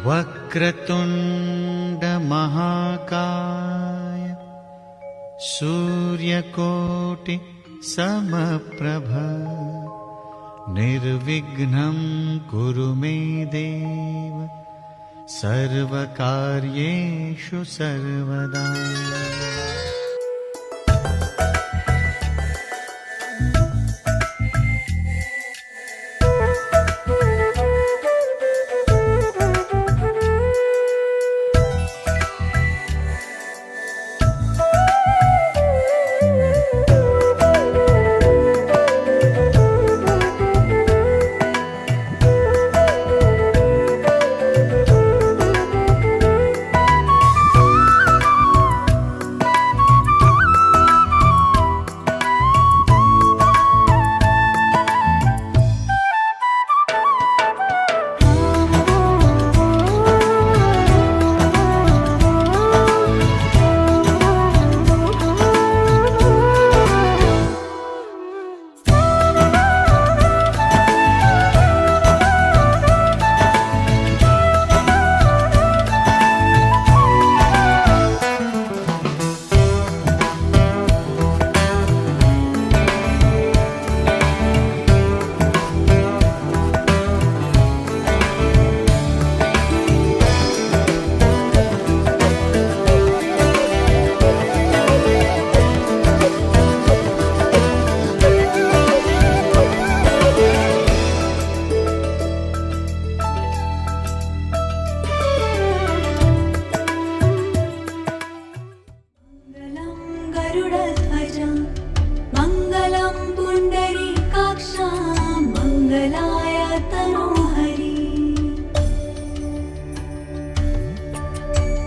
वक्रतुण्ड महाकाय सूर्यकोटि समप्रभ निर्विघ्नं कुरु मे देव सर्वकार्येषु सर्वदा।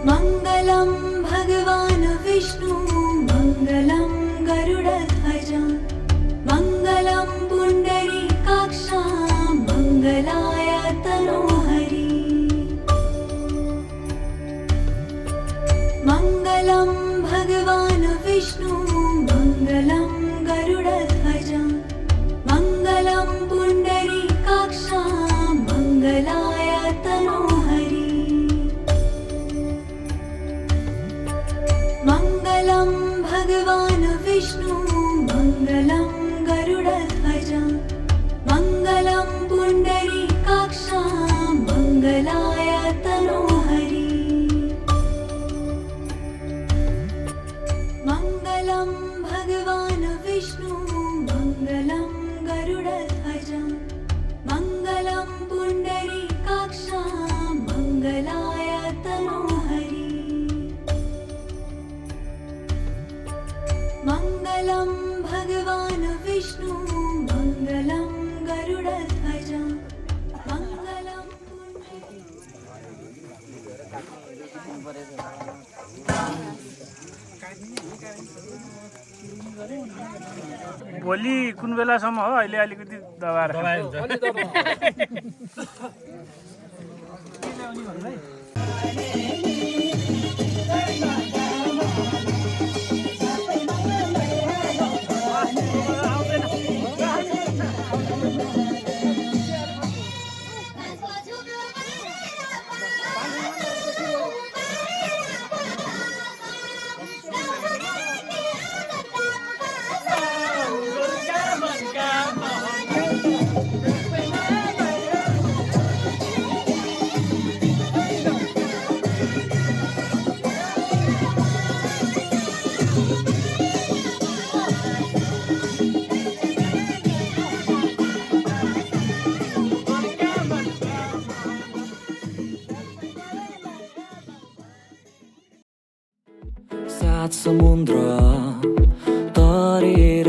मङ्गलं भगवान् विष्णु मङ्गलं गरुडध्वज मङ्गलं पुण्डरीकाक्ष मङ्गलाय तनोहरि मङ्गलं भगवान् विष्णु मङ्गलं गरुडध्वज मङ्गलं पुण्डरीकाक्ष मङ्गलाय तनोहरि मङ्गलं भगवान् विष्णु मङ्गलं गरुडध्वज मङ्गलं पुण्डरीकाक्ष मङ्गलाय तनोहरि मङ्गलं भगवान् विष्णु मङ्गलं गरुडध्वज मङ्गलं पुण्डरीकाक्ष मङ्गलाय तनोहरि मङ्गलं भगवान् विष्णु मङ्गलं गरुडध्वज मङ्गलं भोलि कुन बेलासम्म हो अहिले अलिकति दबाएर सात समुद्र तरेर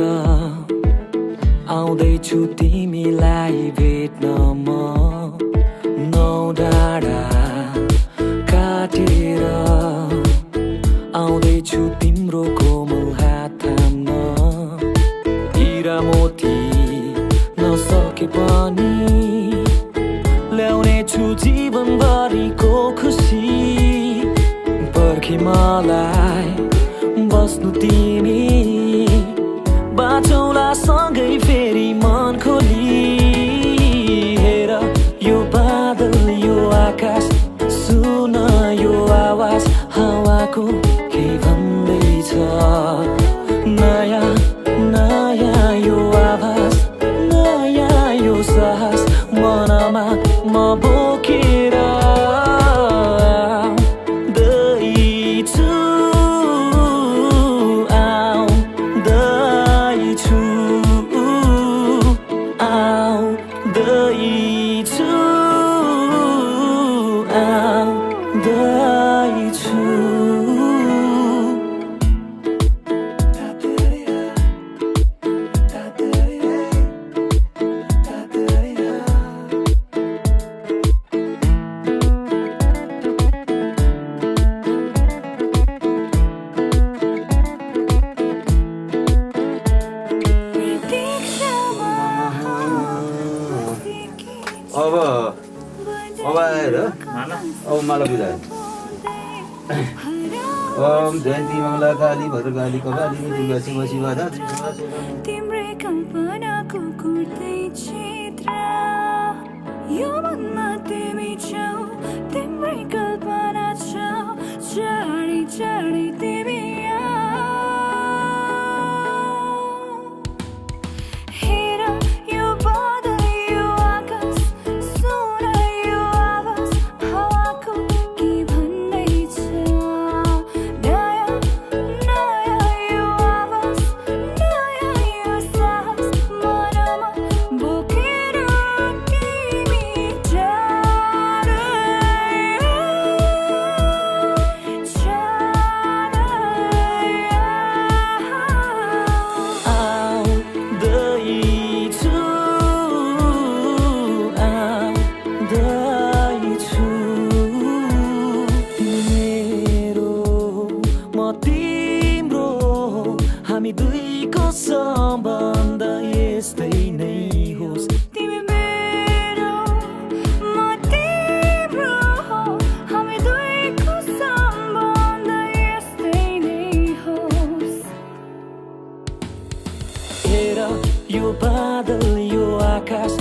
आउँदैछु तिमीलाई भेट्न म नौ डाँडा काटेर आउँदैछु तिम्रो कोमल हात थाम्न हिरा मोती नसके पनि ल्याउनेछु जीवनभरिको खुसी पर्खी मलाई बस्नु तिमी बाँचौला सँगै फेरि मन खोली हेर यो बादल यो आकाश हावाको के भन्दैछ नयाँ नयाँ यो आभास नयाँ यो साहस मनमा म बोकेर आउँदैछु आउँदैछु आउँदैछु आउँदैछु अब आएर अब माला बुझायो ओम जयन्ती मङ्गला काली भद्रकाली कपाली दुर्गा शिव शिवा तिम्रै कल्पनाको कुर्दै चित्र यो मनमा तिमी छौ तिम्रै कल्पना छौ चाँडै चाँडै तिमी हेर यो बादल यो आकाश सुन यो आवाज हावाको के भन्दैछ नयाँ नयाँ यो आवाज नयाँ यो साहस मनमा बोकेर तिमी चाँडै आउँदैछु आउँदैछु मेरो म तिम्रो हामी दुईको सम्बन्ध यस्तै नै होस् तिमी मेरो म तिम्रो हामी दुईको सम्बन्ध यस्तै नै होस् हेर यो बादल यो आकाश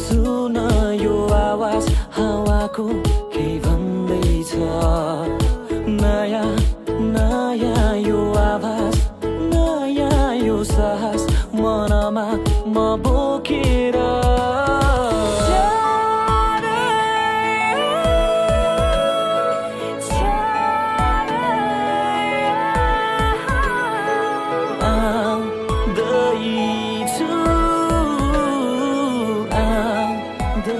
सुन यो आवाज हावाको के भन्दैछ नयाँ नयाँ यो आभास नयाँ यो साहस मनमा म बोकेर आउँदैछु आउँदैछु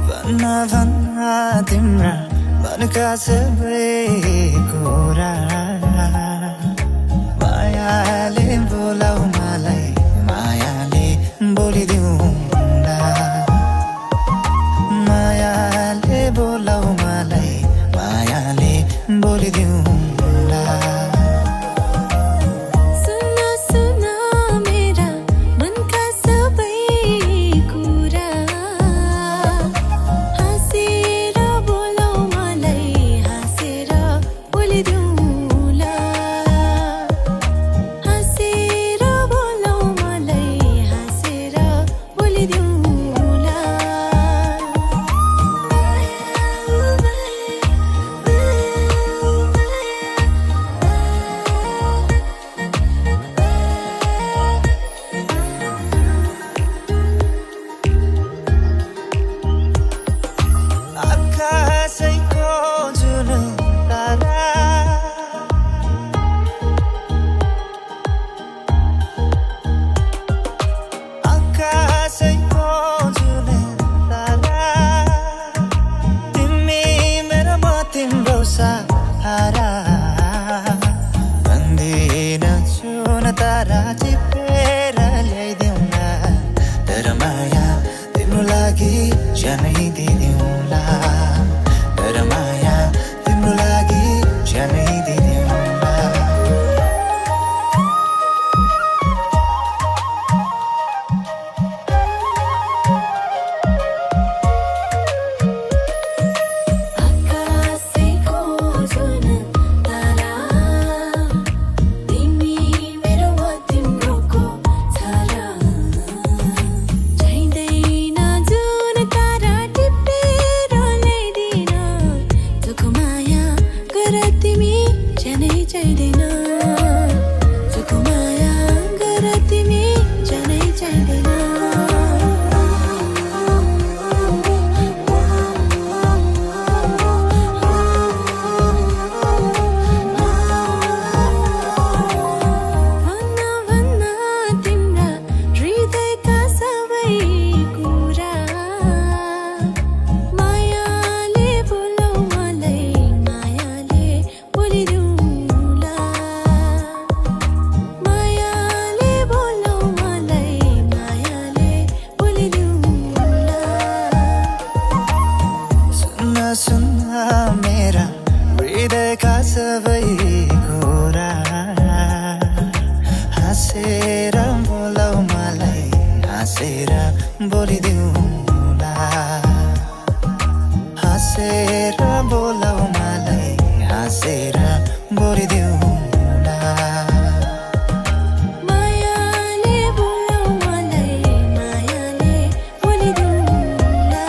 भन्ना भन्ना तिम्रा मनका सबै कुरा मायाले बोलाऊ मलाई मायाले बोलिदिउँला मायाले बोलाऊ मलाई मायाले बोलिदिउँला सुन सुन मेरा मनका सबै कुरा हाँसेर बोलाऊ मलाई हाँसेर बोलिदिउँला हाँसेर बोलाऊ मलाई हाँसेर बोलिदिउँला आकाशैको जुन तारा आकाशैको जुन तारा तिमी मेरो म तिम्रो सहारा भन्दिन जुन तारा टिपेर ल्याइदेऊला तर माया तिम्रो लागि ज्यानै दिदिउँला तर माया तिम्रो लागि ज्यानै दिदिउँला आकाशैको जुन तारा तिमी सबै कुरा हाँसेर बोलाऊ मलाई हाँसेर बोलिदिउँला हाँसेर बोलाऊ मलाई हाँसेर बोलिदिउँला मायाले बोलाऊ मलाई मायाले बोलिदिउँला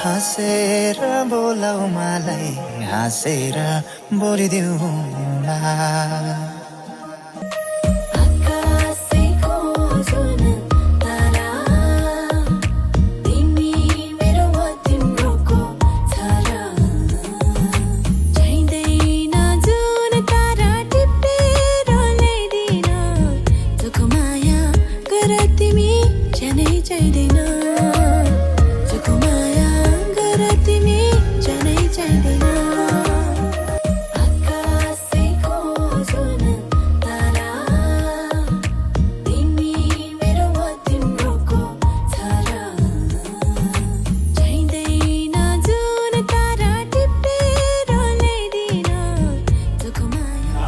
हाँसेर बोलाऊ मलाई हाँसेर बोलिदिउँला आकाशैको जुन तारा तिमी मेरो म तिम्रोको छारा चाहिँदैन जुन तारा टिपेर ल्याइदिन जोको माया गर तिमी ज्यानै चाहिँदैन जोको माया गर तिमी ज्यानै चाहिँदैन आकाशैको जुन तारा तिमी मेरो म तिम्रोको छारा चाहिँदैन जुन तारा टिपेर ल्याइदिन जोको माया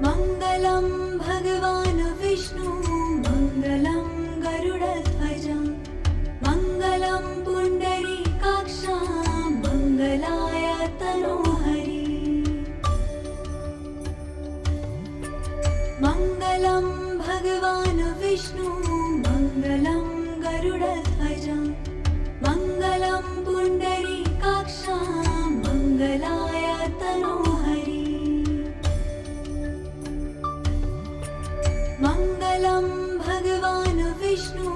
मङ्गलं भगवान् विष्णु मङ्गलं गरुडध्वज मङ्गलं पुण्डरीकाक्ष मङ्गलाय तनोहरि मङ्गलं भगवान् विष्णु मङ्गलं गरुडध्वज मङ्गलं पुण्डरीकाक्ष मङ्गलाय तनोहरि मङ्गलं भगवान् विष्णु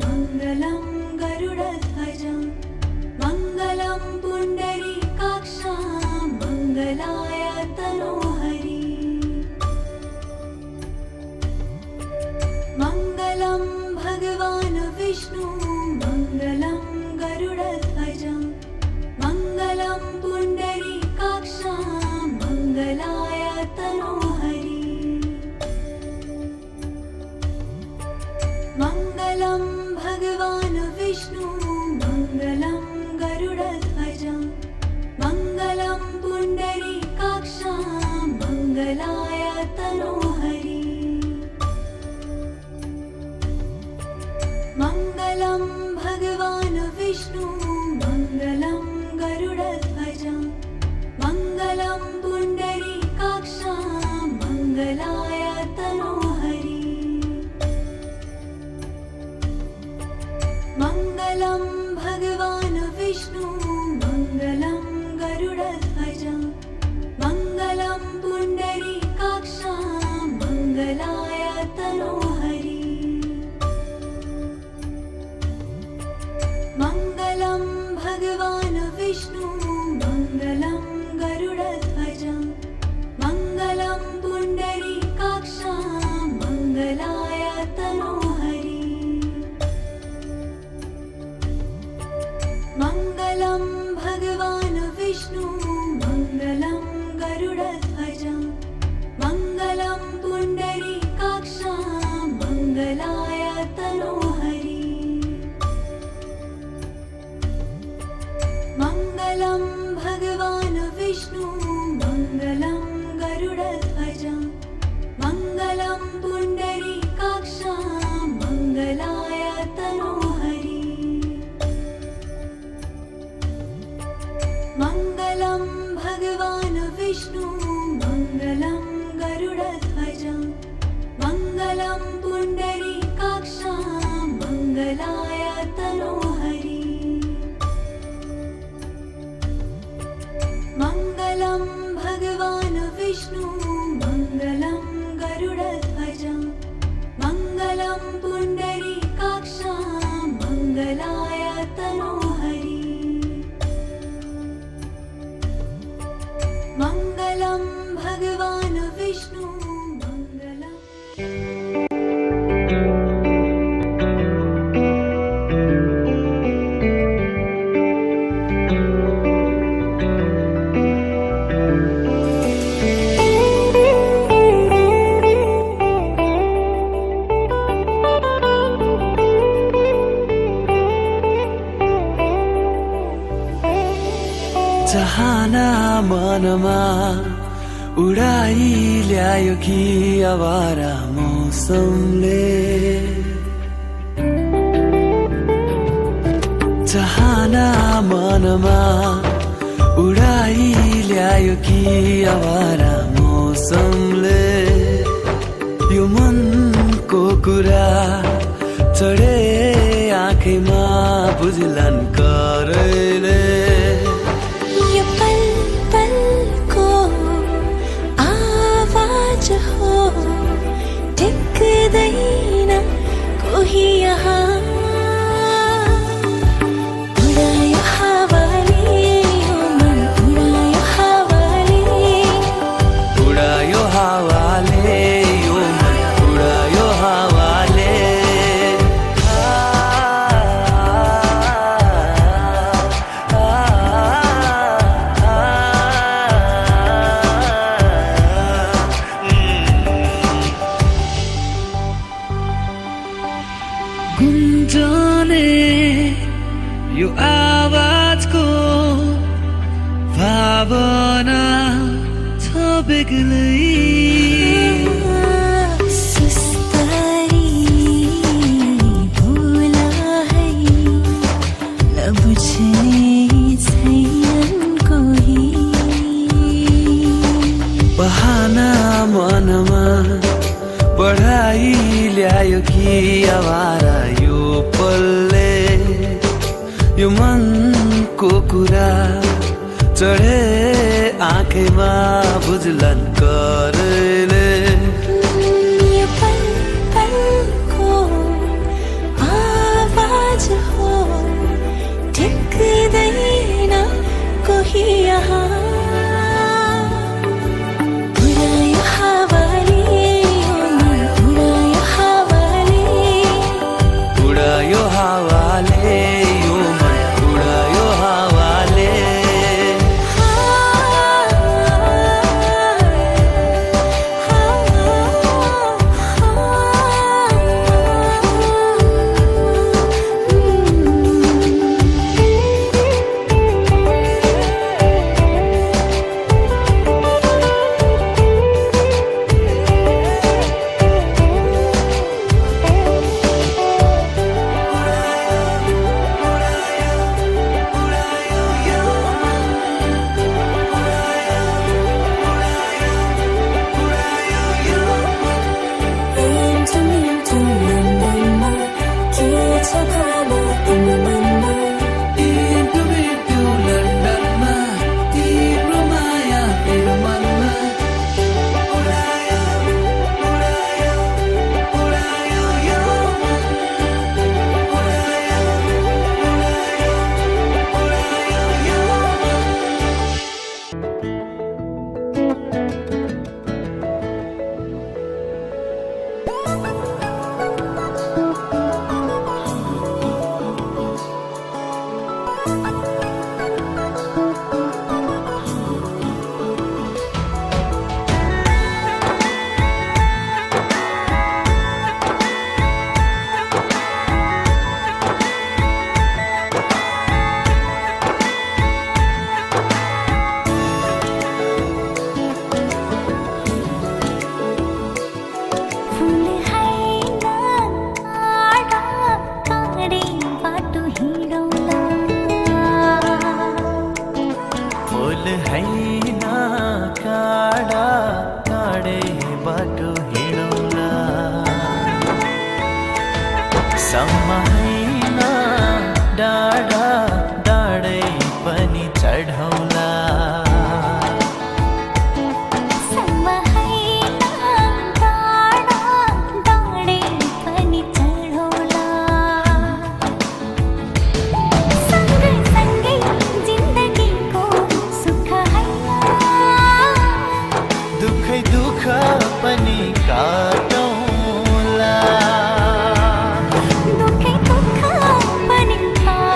मङ्गलं गरुडध्वज मङ्गलं पुण्डरीकाक्ष मङ्गलाय तनोहरि मङ्गलं भगवान् विष्णु मङ्गलं गरुडध्वज मङ्गलं पुण्डरीकाक्ष मङ्गलाय तनोहरि मङ्गलं भगवान् विष्णु मङ्गलं गरुडध्वज मङ्गलं पुण्डरीकाक्ष मङ्गलाय तनोहरि मङ्गलं भगवान् विष्णु मङ्गलं गरुडध्वज मङ्गलं पुण्डरीकाक्ष मङ्गलाय तनोहरि मङ्गलं भगवान् विष्णु मङ्गलं गरुडध्वज मङ्गलं पुण्डरीकाक्ष मङ्गलाय तनोहरि मङ्गलं भगवान् विष्णु मङ्गलं गरुडध्वज मङ्गलं पुण्डरीकाक्ष मङ्गलाय तनोहरि मङ्गलं भगवान् विष्णु मङ्गलं गरुडध्वज मङ्गलं पुण्डरीकाक्ष मङ्गलाय तनोहरि मङ्गलं भगवान् विष्णु मङ्गलं गरुडध्वज मङ्गलं पुण्डरीकाक्ष मङ्गलाय तनोहरि मङ्गलं भगवान् विष्णु मङ्गलं गरुडध्वज मङ्गलं पुण्डरीकाक्ष मङ्गलाय तनोहरि मङ्गलं भगवान् विष्णु मङ्गलं गरुडध्वज मङ्गलं पुण्डरीकाक्ष मङ्गलाय तनोहरि मङ्गलं भगवान् विष्णु मङ्गलं चाहना मनमा उडाइ ल्यायो कि आवारा मौसमले चाहना मनमा उडाइ ल्यायो कि आवारा मौसमले यो मनको कुरा चढे आँखैमा बुझ्लान् करैले यो पल पलको आवाज हो टिक्दैन कोही यहाँ उडायो हावाले यो मन उडायो हावाले उडायो हावाले यो मन उडायो हावाले गुन्जने यो आवाजको भावना छ बेग्लै बढाई ल्यायो कि आवारा यो पलले यो मनको कुरा चढे आँखैमा बुझलन करले ये पल पल को आवाज हो टिक्दैन कोही यहाँ उडायो हावाले यो मन उडायो हावाले उडायो हावाले यो मन उडायो हावाले फूल हैन काडा काडे बाटो हिँडौला सम्म हैन डाडा डाडै पनि चढौला दुख पनि काटौला दुखै दुख पनि काटौला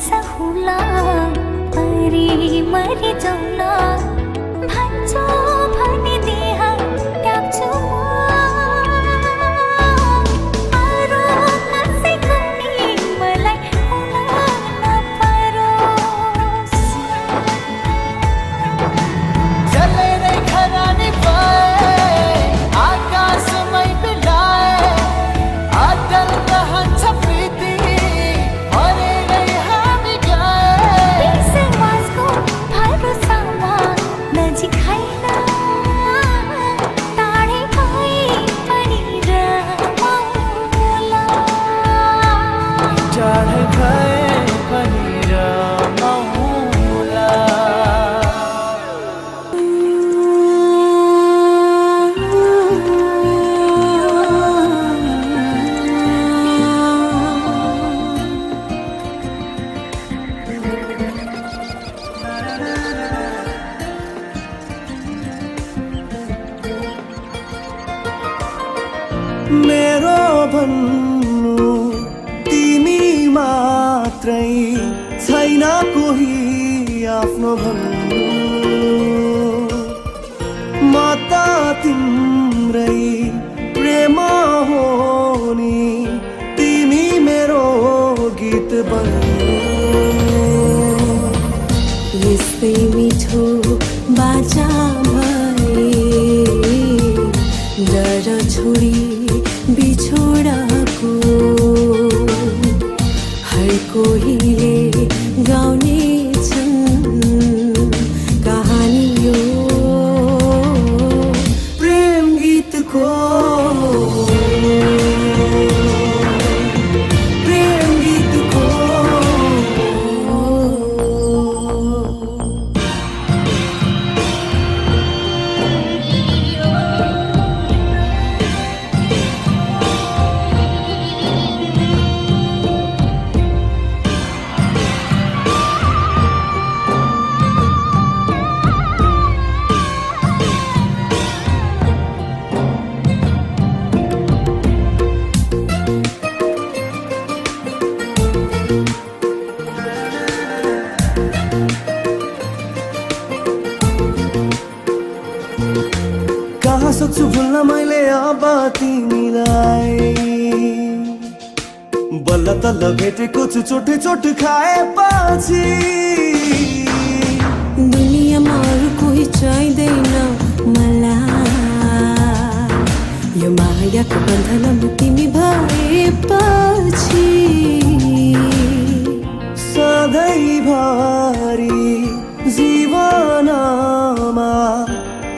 सहुला परी मरि जाउला भन्छौ भने देह त्याग्छु अरू कसैको आफ्नो भन्नु म त तिम्रै प्रेम हो नि तिमी मेरो गीत बन्नु यस्तै मिठो बाचा भए डर छोडी बिछोडाको हर कोहीले गाउने छन् कहानी यो प्रेम गीतको प्रेम गीतको कहाँ सक्छु भुल्न मैले अब तिमीलाई बल्ल तल्ल भेटेको छु चोटे चोट खाएपछि दुनियाँमा अरू कोही चाहिँदैन मलाई यो मायाको बन्धनमा तिमी भएपछि सधैँभरि जीवनमा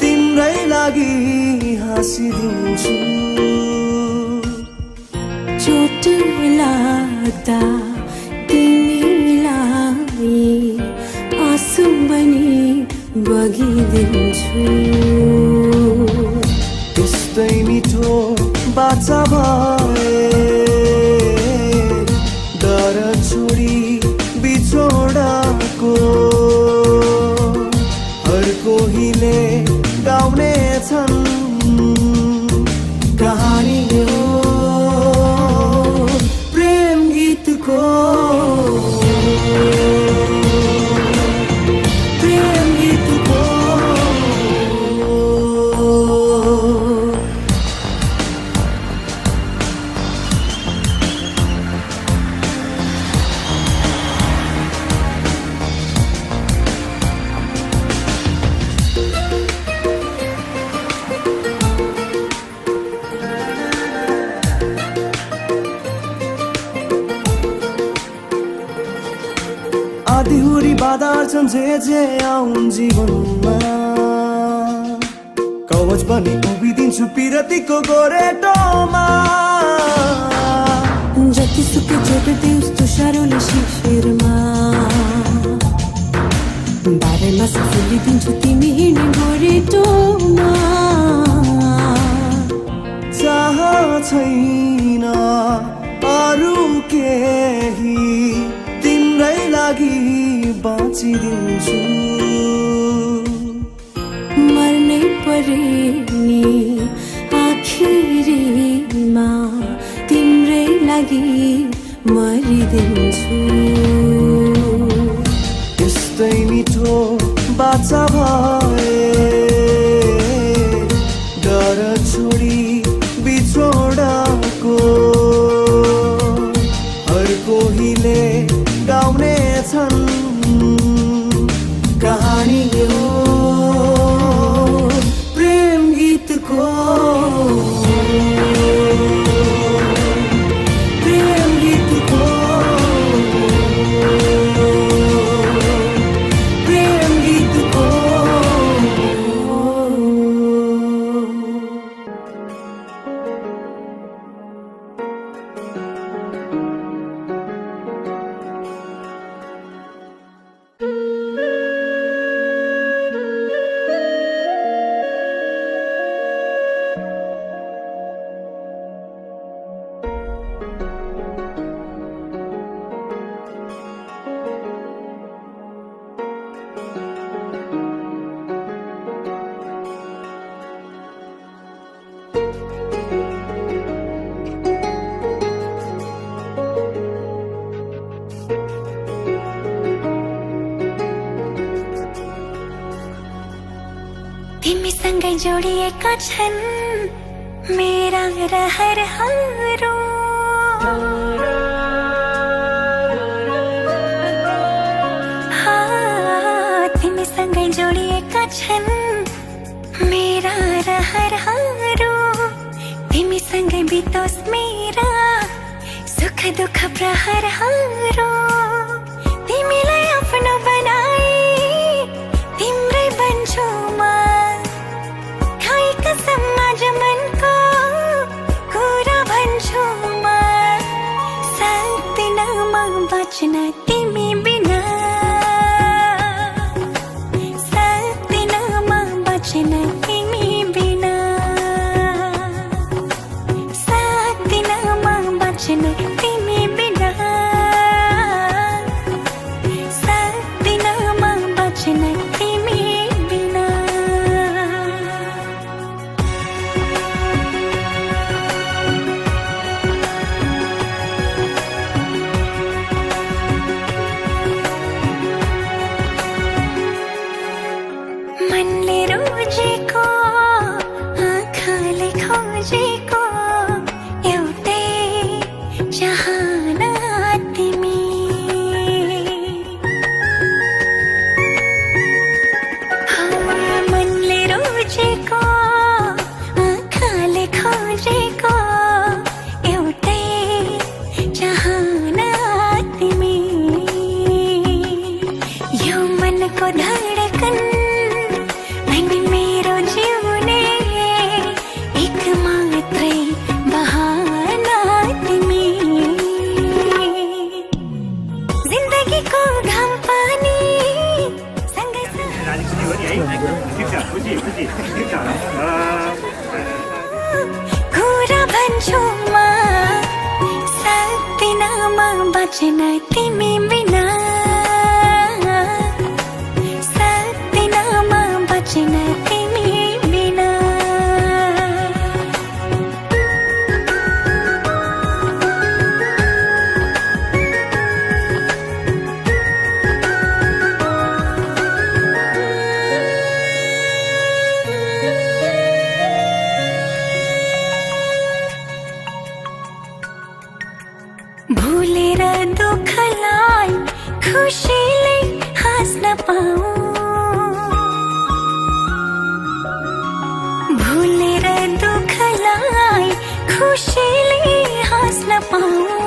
तिम्रै लागि हाँसिदिन्छु चोट लाग्दा तिमीलाई आँसु बनी बगिदिन्छु त्यस्तै मिठो बाचा भए डर छोडी बिछोडाको हर कोहीले गाउने छन् कहानी यो प्रेम गीतको प्रेम गीतको आँधीहुरी बाधार छन् जे आउन् जीवनमा कवच पनि उभिदिन्छु पिरतीको गोरेटोमा जतिसुकै चोट देऊ तुषारोले शिशिरमा बारेमा फुलिदिन्छु तिमी हिँड्ने गोरेटोमा चाह छैन अरू केही तिम्रै लागि बाँचिदिन्छु मर्नै परे नि आखिरीमा तिम्रै लागि मरिदिन्छु यस्तै मिठो बाचा भए डर छोडी बिछोडाको हर कोहीले गाउने छन् कहानी यो प्रेम गीतको प्रेम गीतको प्रेम गीतको सँगै जोडिएका छन् मेरा रहरहरू तिमीसँगै जोडिएका छन् मेरा रहरहरू तिमीसँगै बितोस् मेरा सुख दुःख प्रहरहरू तिमीलाई आफ्नो बनाई तिम्रै बन्छु म खाइ कसम आज मनको कुरा भन्छु म सक्दिन म बाँच्न तिमी बिना सक्दिन म बाँच्न तिमी बिना सक्दिन म बाँच्न तिमी बिना सक्दिन म बाँच्न तिमी बिना मनले रोजेको आँखाले खोजेको एउटै चाहना तिमी मनले रोजेको आँखाले खोजेको एउटै चाहना तिमी यो मनको धडकन मेरो जिउने एक मात्रै बहाना तिमी जिन्दगीको घाम पानी सँगै कुरा भन्छु म सक्दिन म बाँच्न तिमी बिना सक्दिन म बाँच्न तिमी बिना भुलेर दुःखलाई खुसीले हाँस्न पाऊँ भुलेर दुःखलाई खुसीले हाँस्न पाऊँ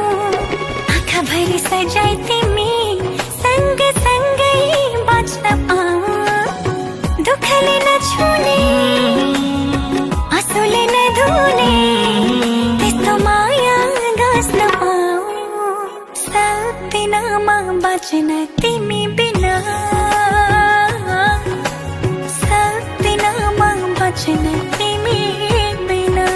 आँखाभरि सजाई तिमी सँगसँगै बाँच्न पाऊँ दुःखले नछुने आँसुले नधुने त्यस्तो माया गाँस्न पाऊँ सक्दिन म बाँच्न तिमी बिना सक्दिन म बाँच्न तिमी बिना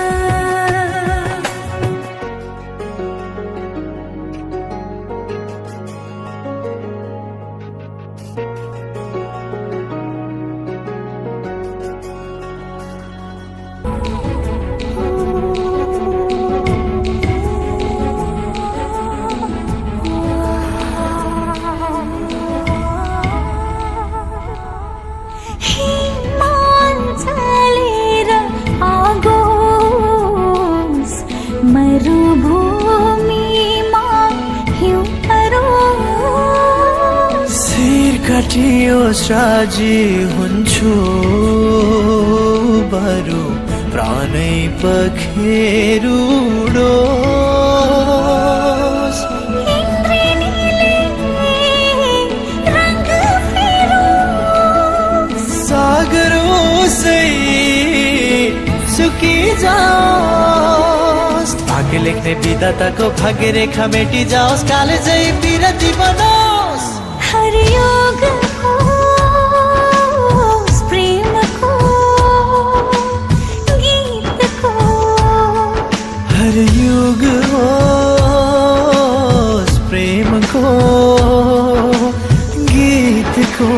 हिमाल चलेर आगोस् मरुभूमिमा हिउँ परोस् शिर काटियोस् राजी हुन्छु बरु प्राणै पखेरुडोस् इन्द्रेणीले रङ्ग फेरोस् सागरोसै सुकिजाओस् भाग्य लेख्ने विधाताको भाग्य रेखा मेटी जाओस् कालेजै बिरती बनोस् हरियोग होस् प्रेमको गीतको हर युग होस् प्रेमको गीतको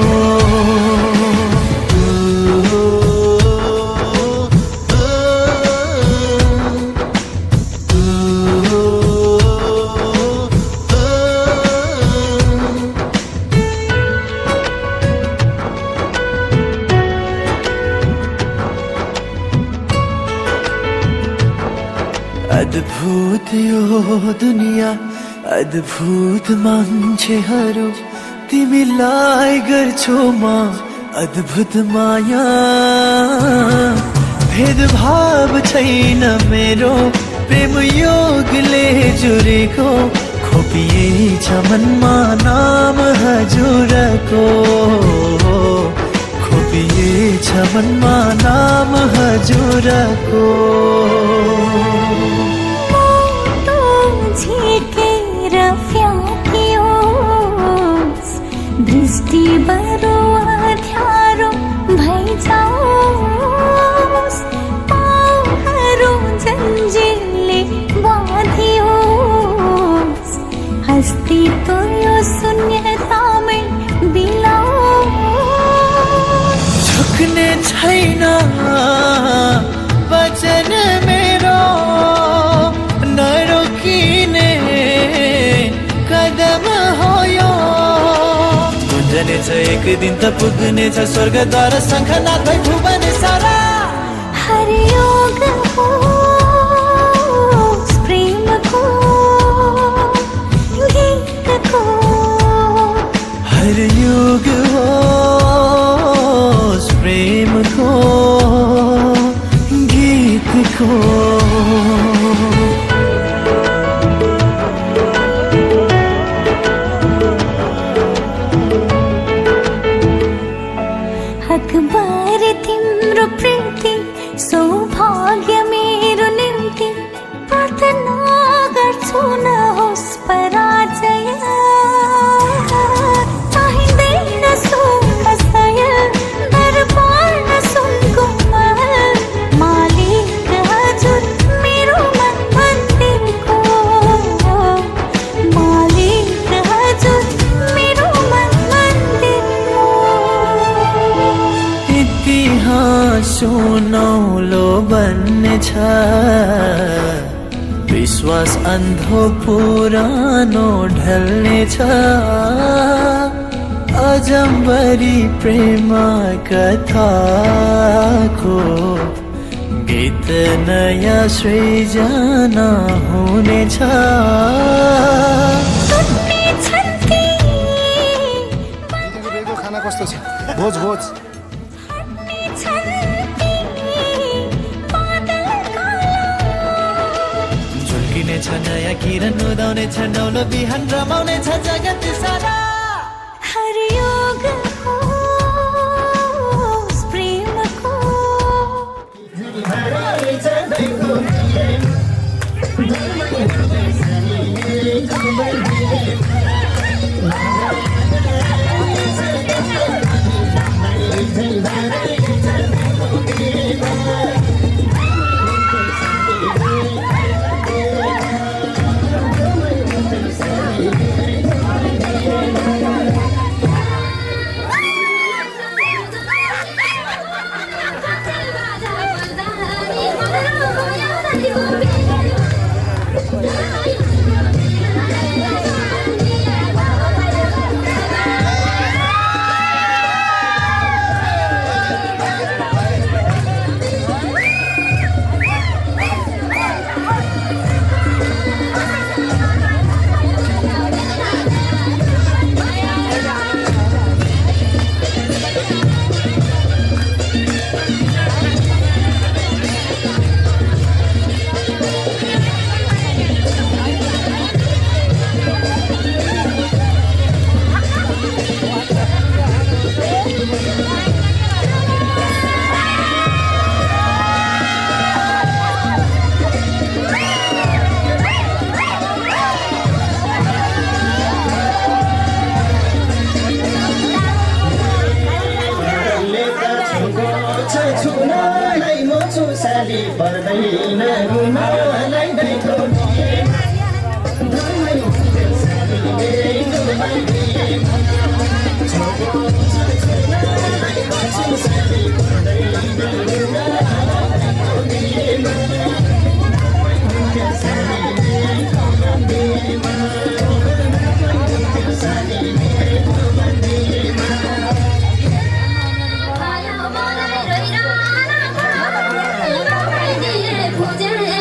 अद्भुत यो दुनिया अद्भुत मान्छेहरू तिमीलाई गर्छु म अद्भुत माया भेदभाव छैन मेरो प्रेम योगले जुरेको खोपिएछ मनमा नाम हजुरको खोपिएछ मनमा नाम हजुरको झिकेर फ्याँकियोस् दृष्टि बरु अँध्यारो भइजाओस् पाउहरू जन्जिरले बाँधियोस् अस्तित्व यो शून्यतामै बिलाओस् झुक्ने छैन वचन मेरो नरोकिने कदम हो यो गुन्जनेछ एक दिन त पुग्नेछ स्वर्गद्वार शङ्खनाथ भई भुवन सारा हरियोग होस् प्रेमको गीतको हरियोग होस् प्रेमको गीतको अकबर तिम्रो प्रीति सौभाग्य मेरो निम्ति प्रार्थना गर्छु नहोस् पराजय चाहिँदैन सुखसय दरबार न सुनको महल मालिक हजुर मेरो मन मन्दिरको मालिक हजुर मेरो मन मन्दिरको इतिहास सुनौलो बन्नेछ विश्वास अन्धो पुरानो ढल्नेछ अजम्बरी प्रेम कथाको गीत नयाँ सृजना हुनेछ खाना कस्तो छ भोज भोज झुल्किनेछ नयाँ किरण उदाउनेछ नौलो बिहान रमाउनेछ जगत सारा हरियोग होस् प्रेमको पूजे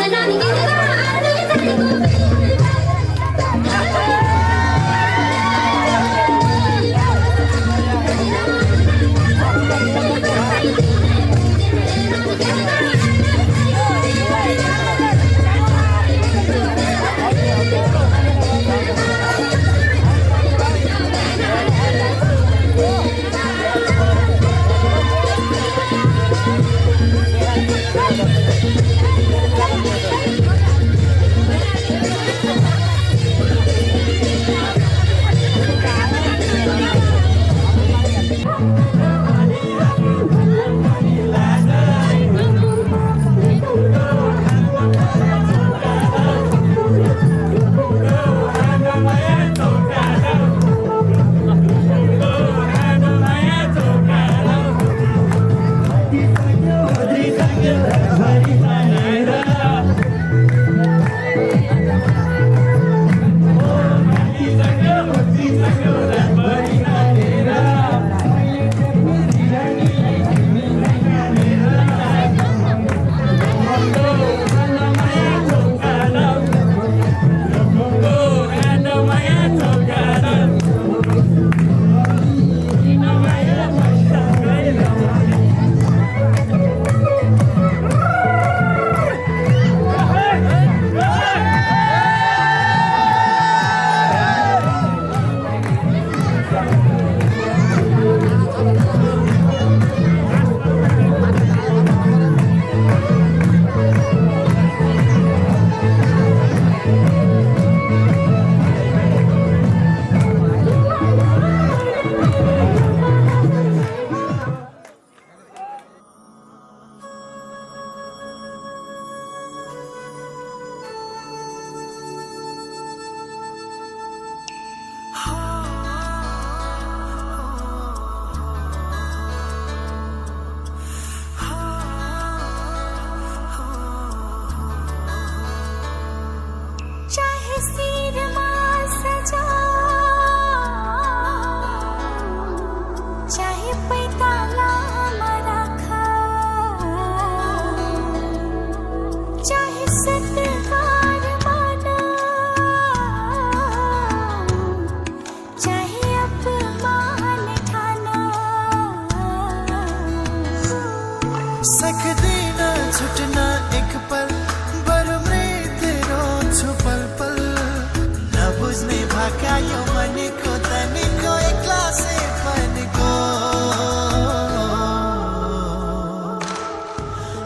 फकायो मनको तनिको एक्लासे पनको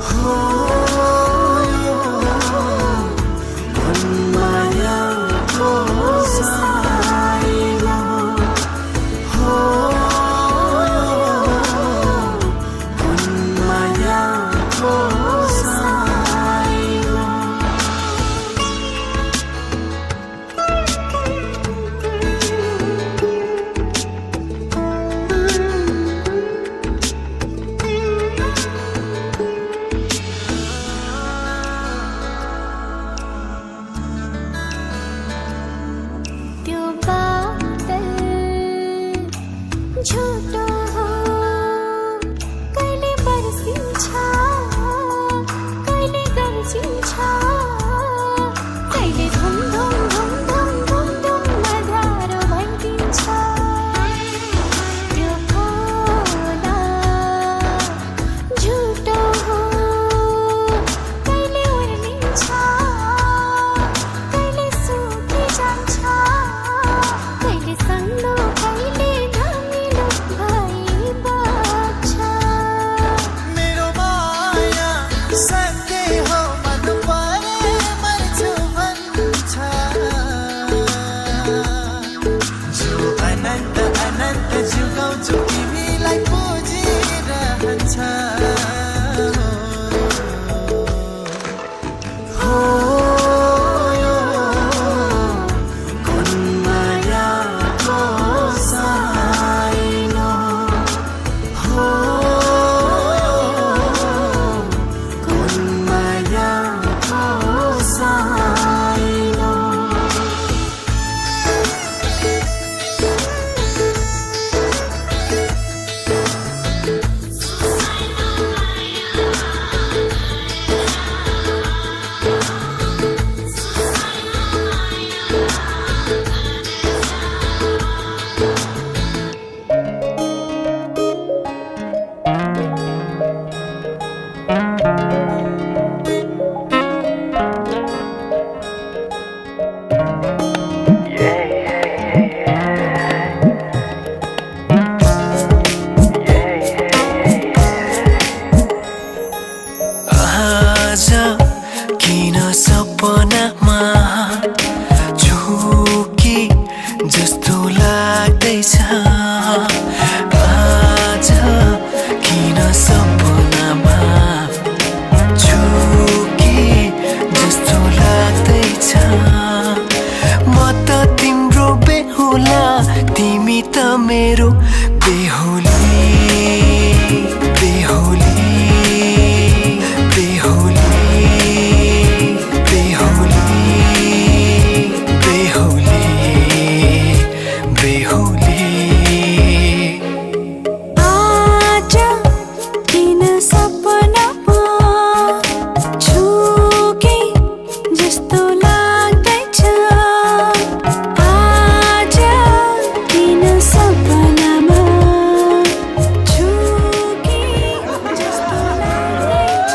हो यो मन मायाको साइलो हो यो मन मायाको साइलो त्यो बादल झुटो हो कहिले बर्सिन्छ कहिले गर्जिन्छ कहिले धुम धुम धुम धुम धुम धुम मधारो भइदिन्छ त्यो खोला झुटो हो कहिले उर्लिन्छ कहिले सुकी जान्छ कहिले सन्लो कहिले धमिलो भइबग्छ मेरो माया सत्य हो मन परे मर्छु भन्छ जो अनन्त अनन्त जुगाउँछु तिमीलाई पुजिरहन्छ हो यो कुन मायाको साइनो हो यो कुन मायाको साइनो आज किन सपनामा झुकी जस्तो लाग्दैछ आज किन सपनामा झुकी जस्तो लाग्दैछ म त तिम्रो बेहुला तिमी त मेरो बेहुली बेहुली बेहुली बेहुली बेहुली बेहुली आज किन सपनामा झुके जस्तो लाग्दैछ आज किन सपनामा झुके जस्तो लाग्दैछ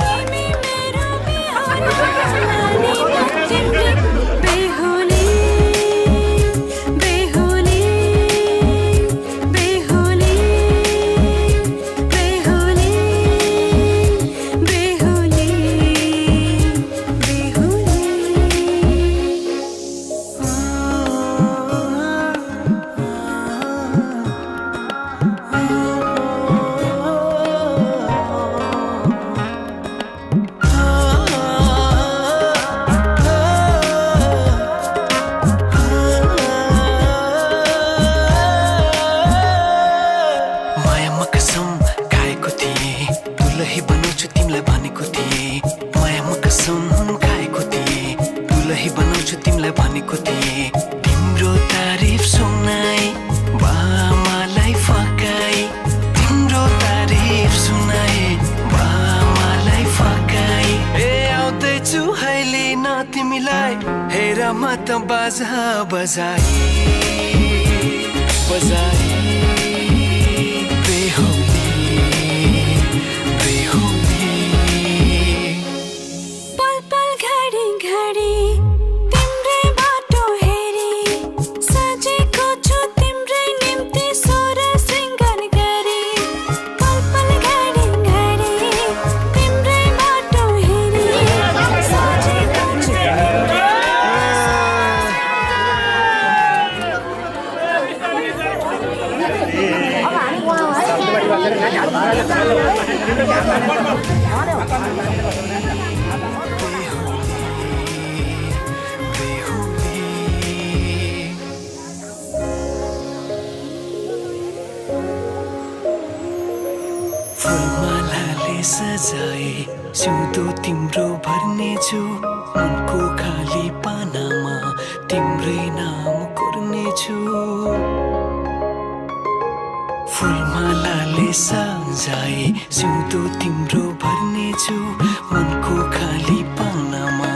तिमी मेरो बेहुली बेहुली बेहुली बेहुली बेहुली मायामा कसम खाएको थिएँ दुलही बनाउँछु तिमीलाई भनेको थिएँ मायामा कसम खाएको थिएँ दुलही बनाउँछु तिमीलाई भनेको थिएँ तिम्रो तारिफ सुनाई बामालाई फकाई तिम्रो तारिफ सुनाई बामालाई फकाई ए आउँदैछु अहिले न तिमीलाई हेर म त बाजा बजाई बजाई बेहुली बेहुली पल पल घडी घडी तिम्रै बाटो सजाए सिउँदो तिम्रो भर्नेछु मनको खाली पानामा तिम्रै नाम कोर्नेछु फुलमालाले सजाए सिउँदो तिम्रो भर्नेछु मनको खाली पानामा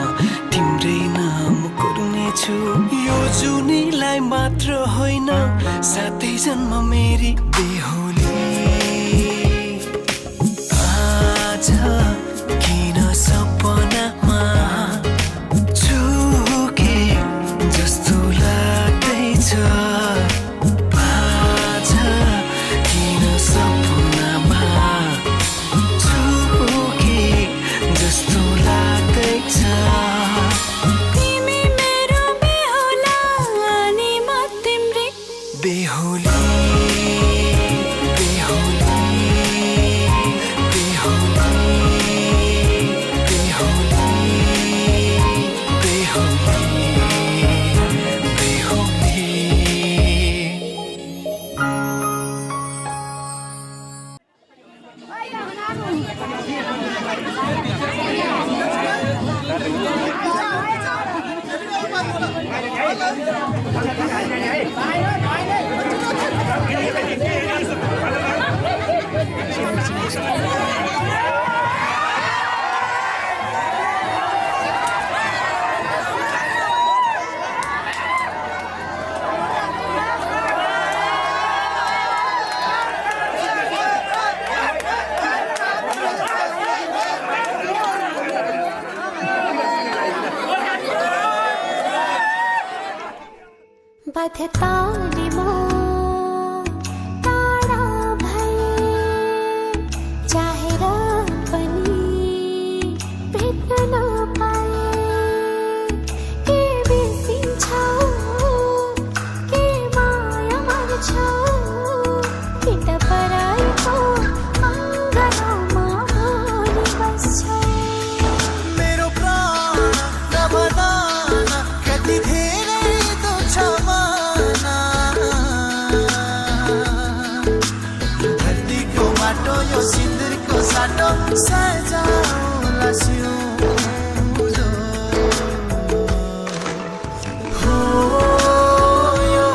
तिम्रै नाम कोर्नेछु यो जुनीलाई मात्र होइन साथै जन्म मेरी बेहुली आज किन सपनामा चुके जस्तो लाग्दैछ आज किन सपनामा चुके जस्तो लाग्दैछ तिमी मेरो बेहुला अनि म तिम्रै बेहुली बधताले म टाढा भए चाहेर पनि भेट्न नपाए के बिर्सिन्छौ के माया मार्छौ किन पराइको अङ्गनामा भोलि बस्छौ मेरो प्राण नभन कति धेरै दुःख माना धरतीको माटो यो सिन्दुरको साटो सजाउला सिउँदो हो यो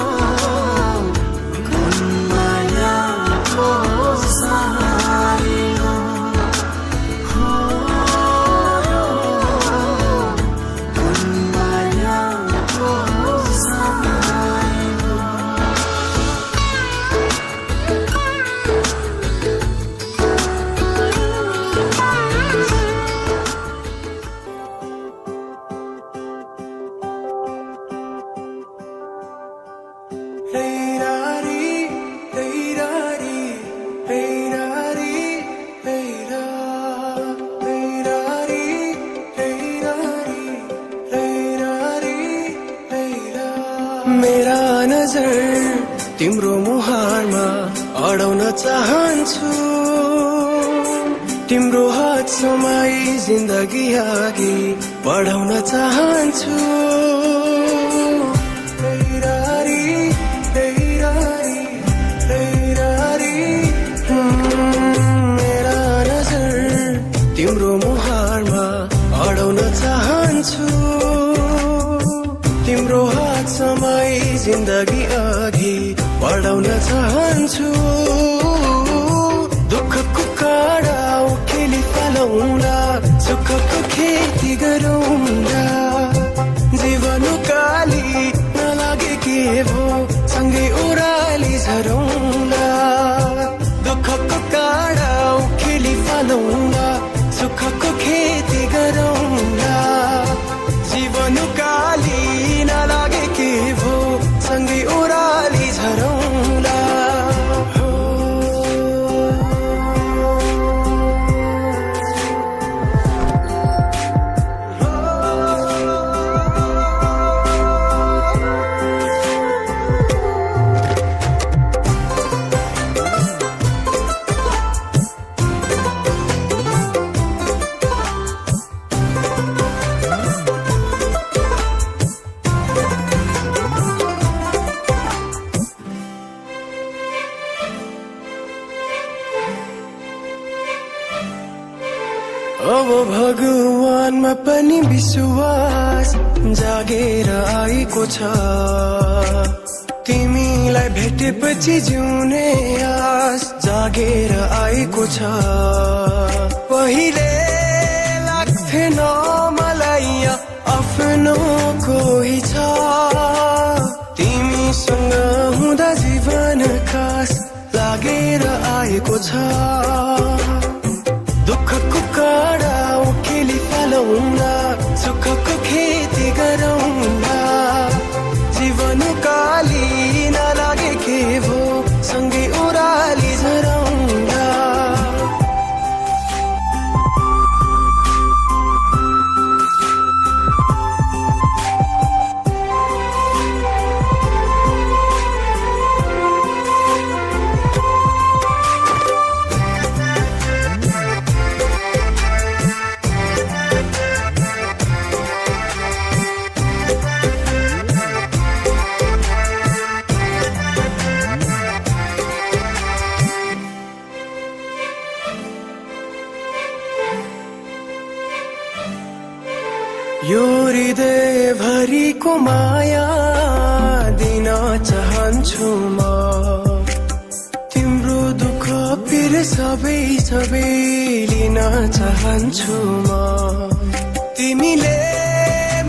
कुन मायाको साइलो हो यो कुन मायाको साइलो मेरा नजर तिम्रो मुहारमा अडाउन चाहन्छु तिम्रो हात समाई जिन्दगी अघि बढाउन चाहन्छु मेरा नजर तिम्रो मुहारमा अडाउन चाहन्छु तिम्रो हात समाई जिन्दगी अघि बढाउन चाहन्छु दुःखको काँडा उखेली फलाउँला सुखको खेती गरौँला जीवन काली नलागे के भो सँगै ओह्राली झरौँला दुःखको काँडा उखेली फलाउँला सुखको खेती गरौँला जीवन काली नलागे के भो सँगै ओह्राली झरौँला विश्वास जागेर आएको छ तिमीलाई भेटेपछि जिउने आस जागेर आएको छ पहिले लाग्थेन मलाई आफ्नो कोही छ तिमीसँग हुँदा जीवन खास लागेर आएको छ दुःखको काँडा उखेली फालौँला सुखको खेती गरौँला जीवन काली नलागे के भो सँगै ओह्राली झरौँला यो हृदय भरिको माया दिन चाहन्छु म तिम्रो दुःख पिर सबै लिन चाहन्छु म तिमीले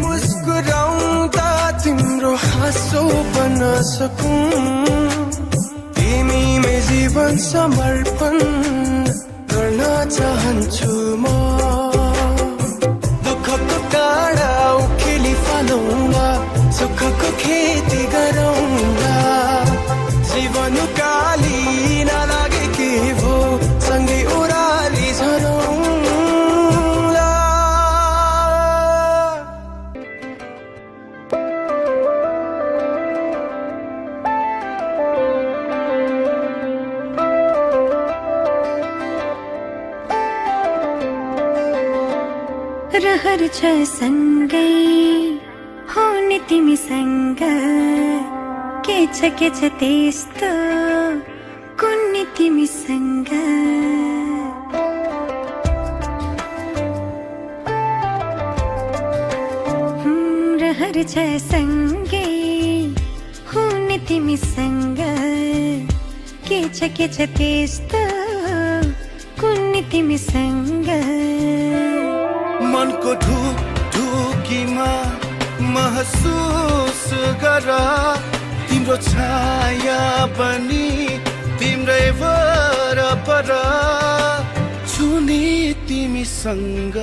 मुस्कुराउँदा तिम्रो हाँसो बन्न सकूं तिमीमै जीवन समर्पण गर्न चाहन्छु म काँडा उखेली फालौँला सुखको खेती गरौँला जीवन काली नलागे के भो सँगै ओह्राली झरौँला रहर छ सँगै हुने तिमीसँग के छ त्यस्तो कुन्नी तिमीसँग रहर छ सँगै हुने तिमीसँग के छ त्यस्तो कुन्नी तिमीसँग मनको ढुकीमा महसुस गर तिम्रो छाया पनि तिम्रै वरपर छुनी तिमीसँग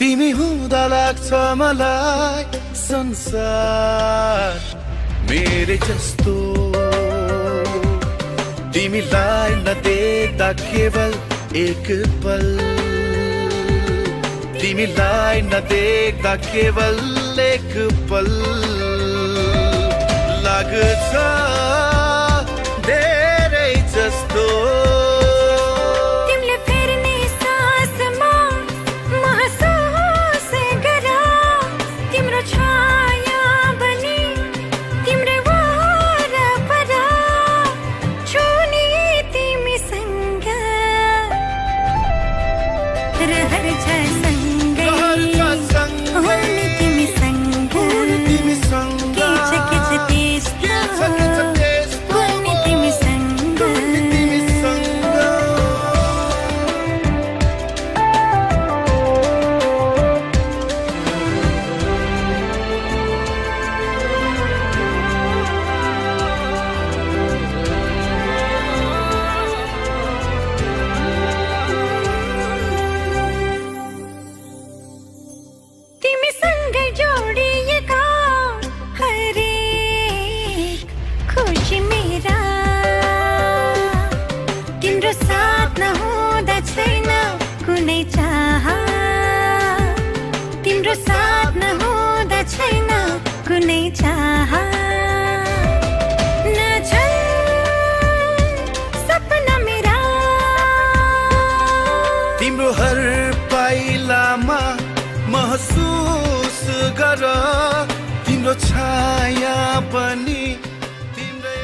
तिमी हुँदा लाग्छ मलाई संसार मेरे जस्तो तिमीलाई नदेख्दा केवल एक पल तिमीलाई नदेख्दा केवल एक पल लाग्छ धेरै जस्तो तिम्रो हर पाइलामा महसुस गर तिम्रो छाया पनि तिम्रै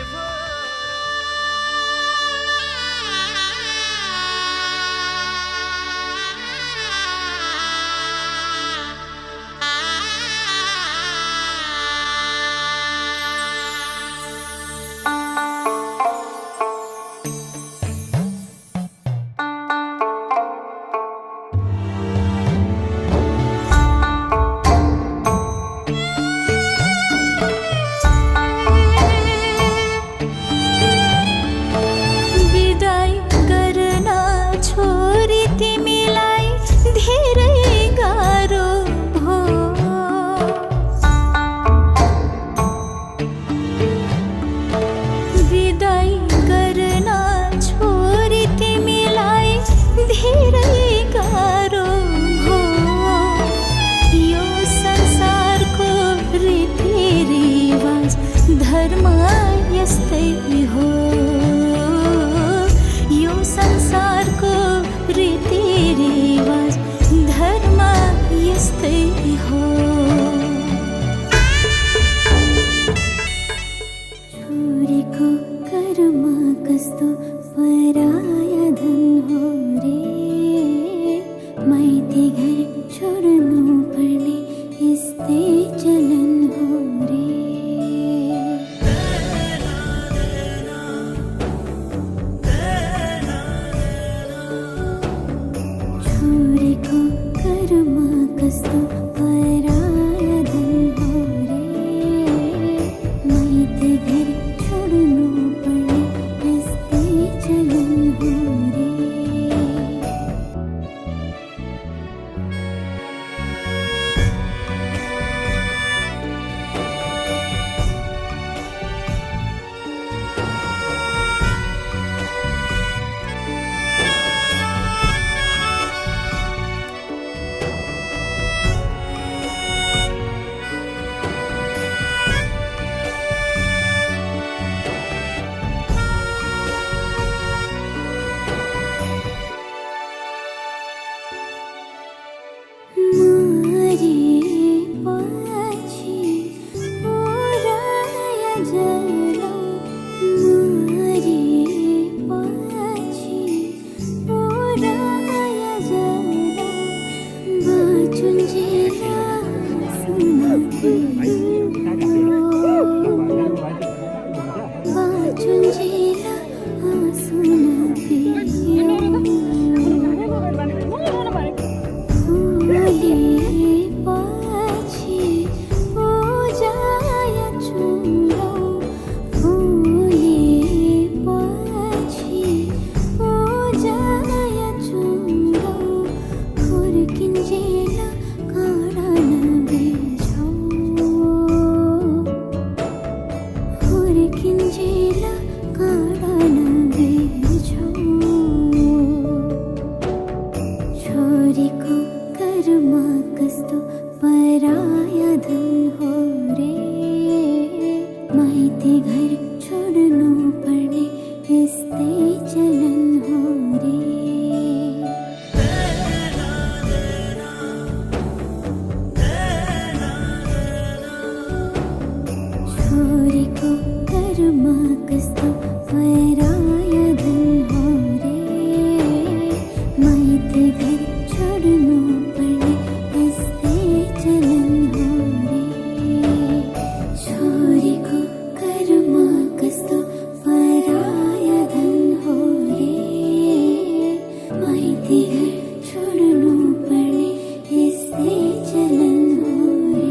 माइती घर छोड्नु पर्ने यस्तै चलन हो रे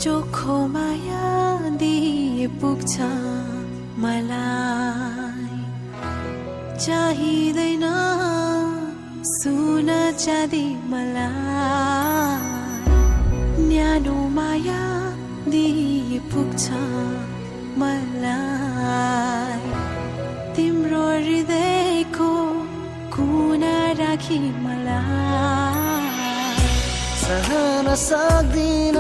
चोखो माया दिए पुग्छ मलाई चाहिँदैन सुन चाँदी मलाई न्यानो माया दिए पुग्छ मलाई तिम्रो हृदयको कुना राखी मलाई सहन सक्दिन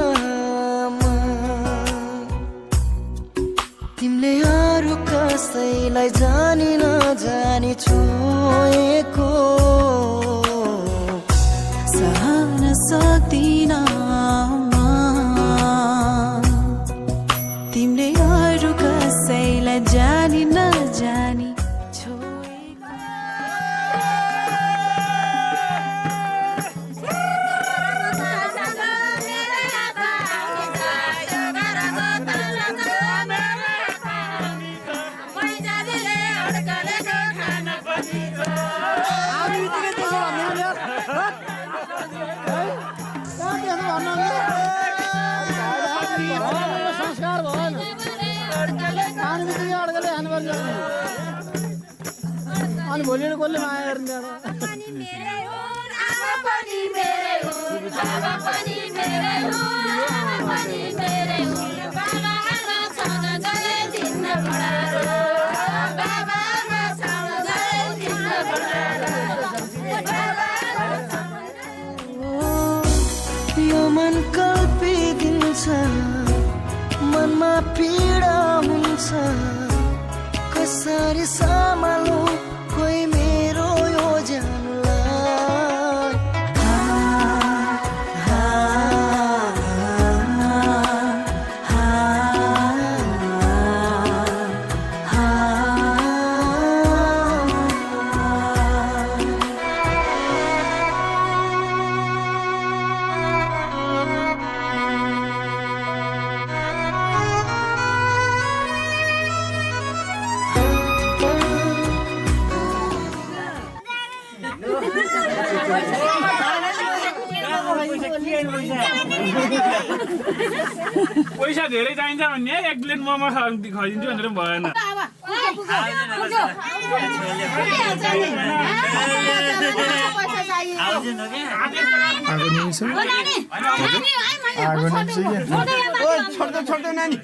तिमीले अरू कसैलाई जानी नजानी छोएको सहन सक्दिन तिमीले अरू कसैलाई जानी नजानी छोएको अनि भोलिको कसले माया गर्ने यो मन कल्पिदिन्छ मनमा पीडा हुन्छ कसरी सम्हालौं कोही मेरो यो जानलाई पैसा धेरै चाहिन्छ भन्ने 1 प्लेट मोमो खिदिन्छु भनेर भएन छोड्दै नानी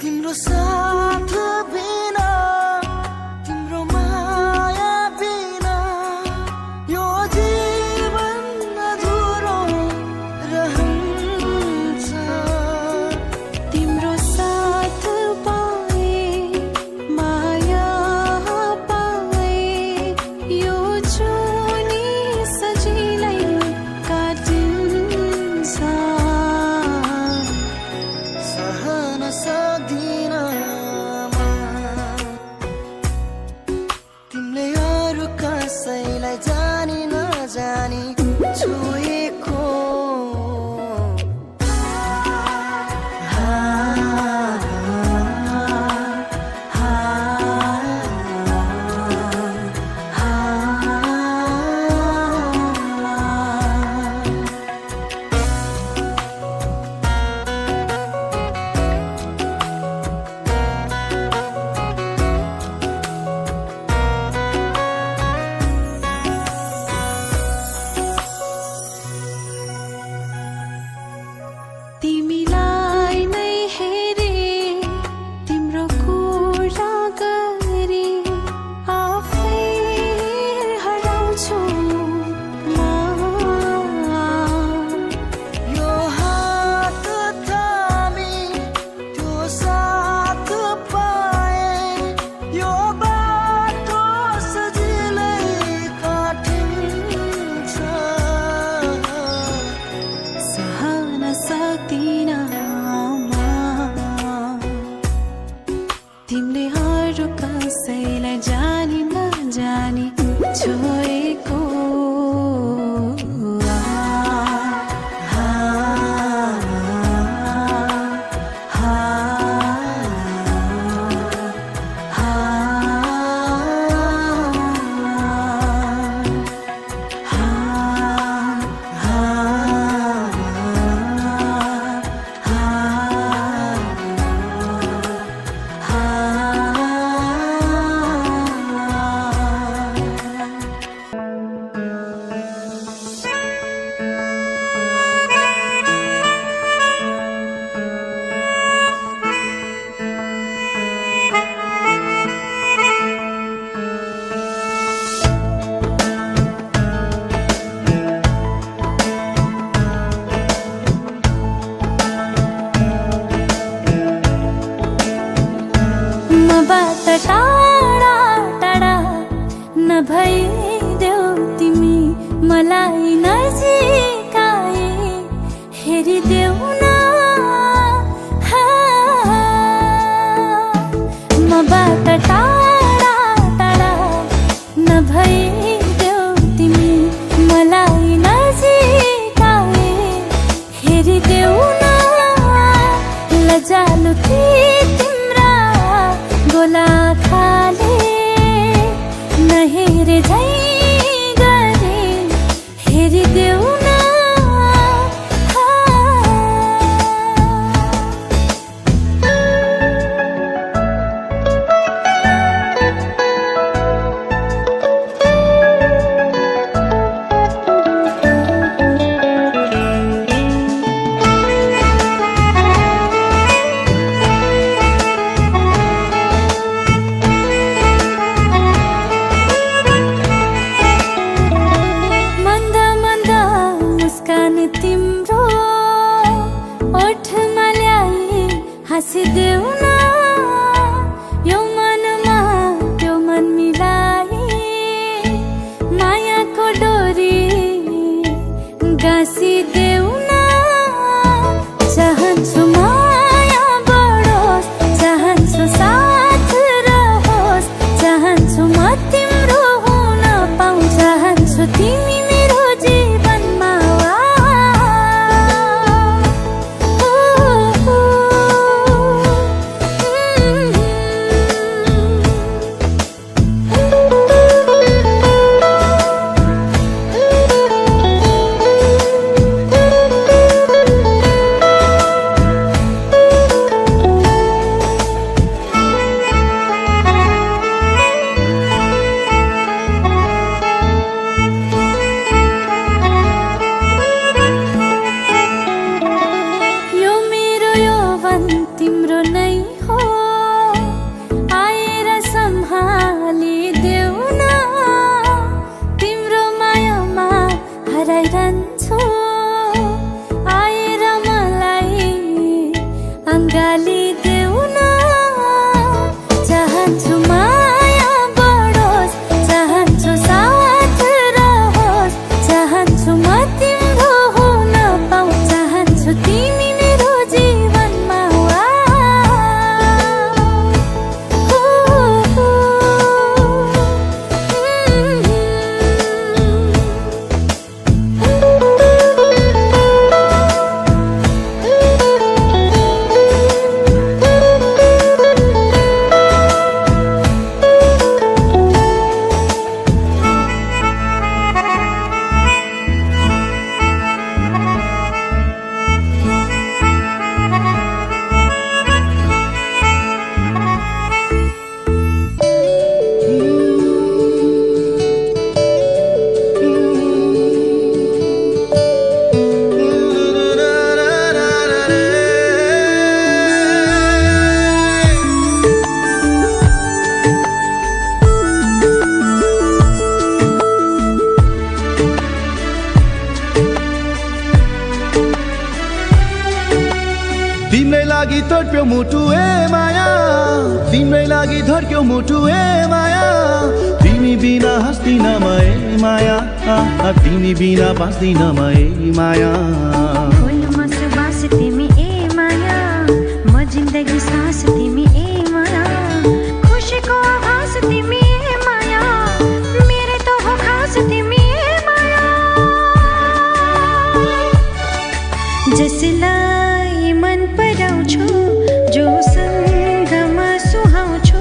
तिम्रो साथ बिना तिम्रो माया बिना यो जीवन अधुरो रहन्छ तिम्रो साथ पाए माया पाए यो जुनी सजिलै काटिन्छ सहन सक्दिन मबाट टाढा टाढा नभइदेऊ तिमी मलाई नजिकाए हेरिदेऊ न मबाट टाढा टाढा नभइदेऊ तिमी मलाई नजिकाए हेरिदेऊ न लजालु ती तिम्रा गोला खाले नहेरे झै गरे हेरिदेऊ न तिम्रो ओठमा ल्याई हाँसिदेऊ न यो मनमा त्यो मन मिलाई मायाको डोरी गाँसिदेऊ न चाहन्छु माया बढोस् चाहन्छु साथ रहोस् चाहन्छु म तिम्रो हुन पाऊँ चाहन्छु तिमी मेरो जीवनमा तिम्रो नै हो आएर सम्हालिदेऊ न तिम्रो मायामा हराइरहन्छु आएर मलाई अँगालिदेऊ न चाहन्छु माया बढोस् चाहन्छु साथ रहोस् चाहन्छु म तिम्रो हुन पाऊँ चाहन्छु तिमी मेरो जीवनमा तिम्रै लागि तड्प्यो मुटु ए माया तिम्रै लागि धड्क्यो मुटु ए माया तिमी बिना हाँस्दिन म ए माया तिमी बिना बाँच्दिन म ए माया बोलमा सुबास तिमी ए माया म जिन्दगी सास तिमी ए माया खुसीको आभास तिमी ए माया मेरो त हो खास तिमी ए माया जसलाई मन पराउँछु जोसँगमा सुहाउँछु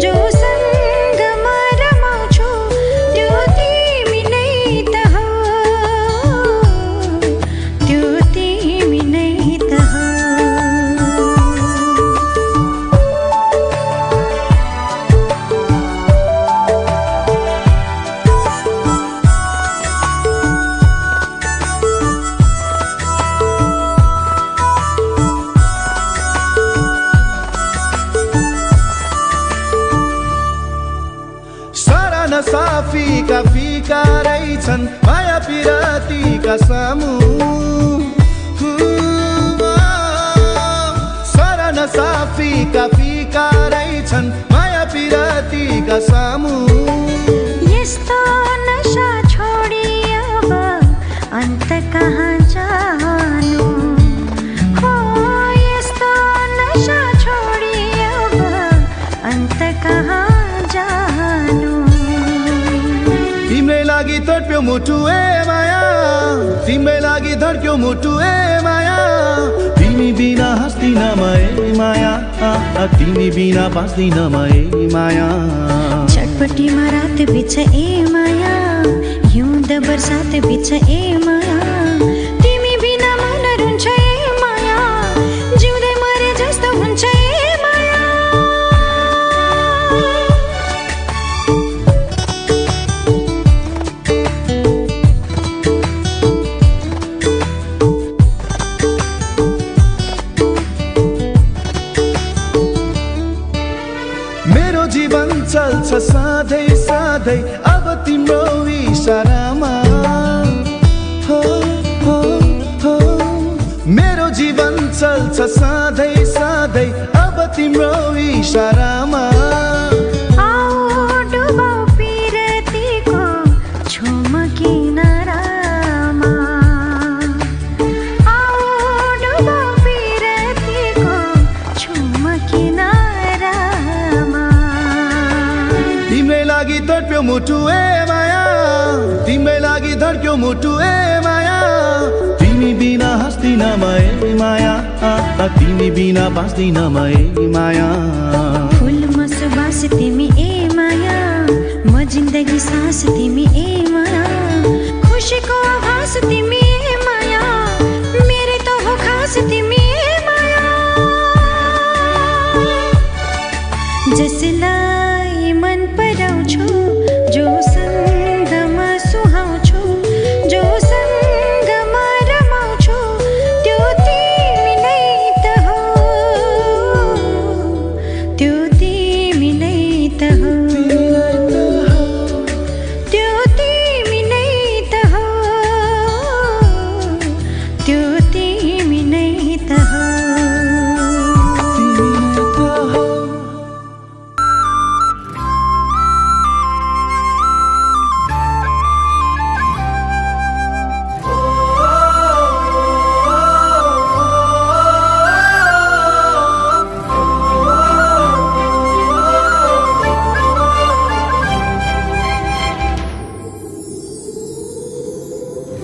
जोसँगमा रमाउँछु त्यो तिमी नै त हो त्यो तिमी नै त हो साफीका फीका रहेछन् माया पिरातीका सामु सरन साफीका फीका रहेछन् तिमीका सामु यस्तो नशा छोडी अब अन्त कहाँ जानु हो यस्तो नशा छोडी अब अन्त कहाँ जानु तिम्रै लागि तडप्यो मुटु ए माया तिम्रै लागि धड्क्यो मुटु ए माया तिमी बिना हाँस्दिन म ए माया तिमी बिना बाँच्दिन म ए माया चटपटीमा रात बिछ ए माया हिउँद बर्सात बिछ ए माया तिमी बिना मन रुन्छ ए माया जिउँदै मरे जस्तो हुन्छ ए माया मेरो जीवन चल्छ सधैँ सधैँ अब तिम्रो इसारामा हो हो हो मेरो जीवन चल्छ सधैँ सधैँ अब तिम्रो इसारामा आओ डुबाऊ पिरतीको छुम किनारामा आओ डुबाऊ पिरतीको छुम किनारामा तिम्रै लागि तडप्यो मुटु ए माया तिम्रै लागि धड्क्यो मुटु ए माया तिमी बिना हाँस्दिन म ए माया तिमी बिना बाँच्दिन म ए माया फुलमा सुबास तिमी ए माया म जिन्दगी सास तिमी ए माया खुसीको आभास तिमी ए माया मेरै त हो खास तिमी ए माया जसलाई मन पराउँछु जोसँगमा सुहाउँछु जोसँगमा रमाउँछु त्यो तिमी नै त हो त्यो तिमी नै त हो त्यो तिमी नै त हो त्यो तिमी नै त हो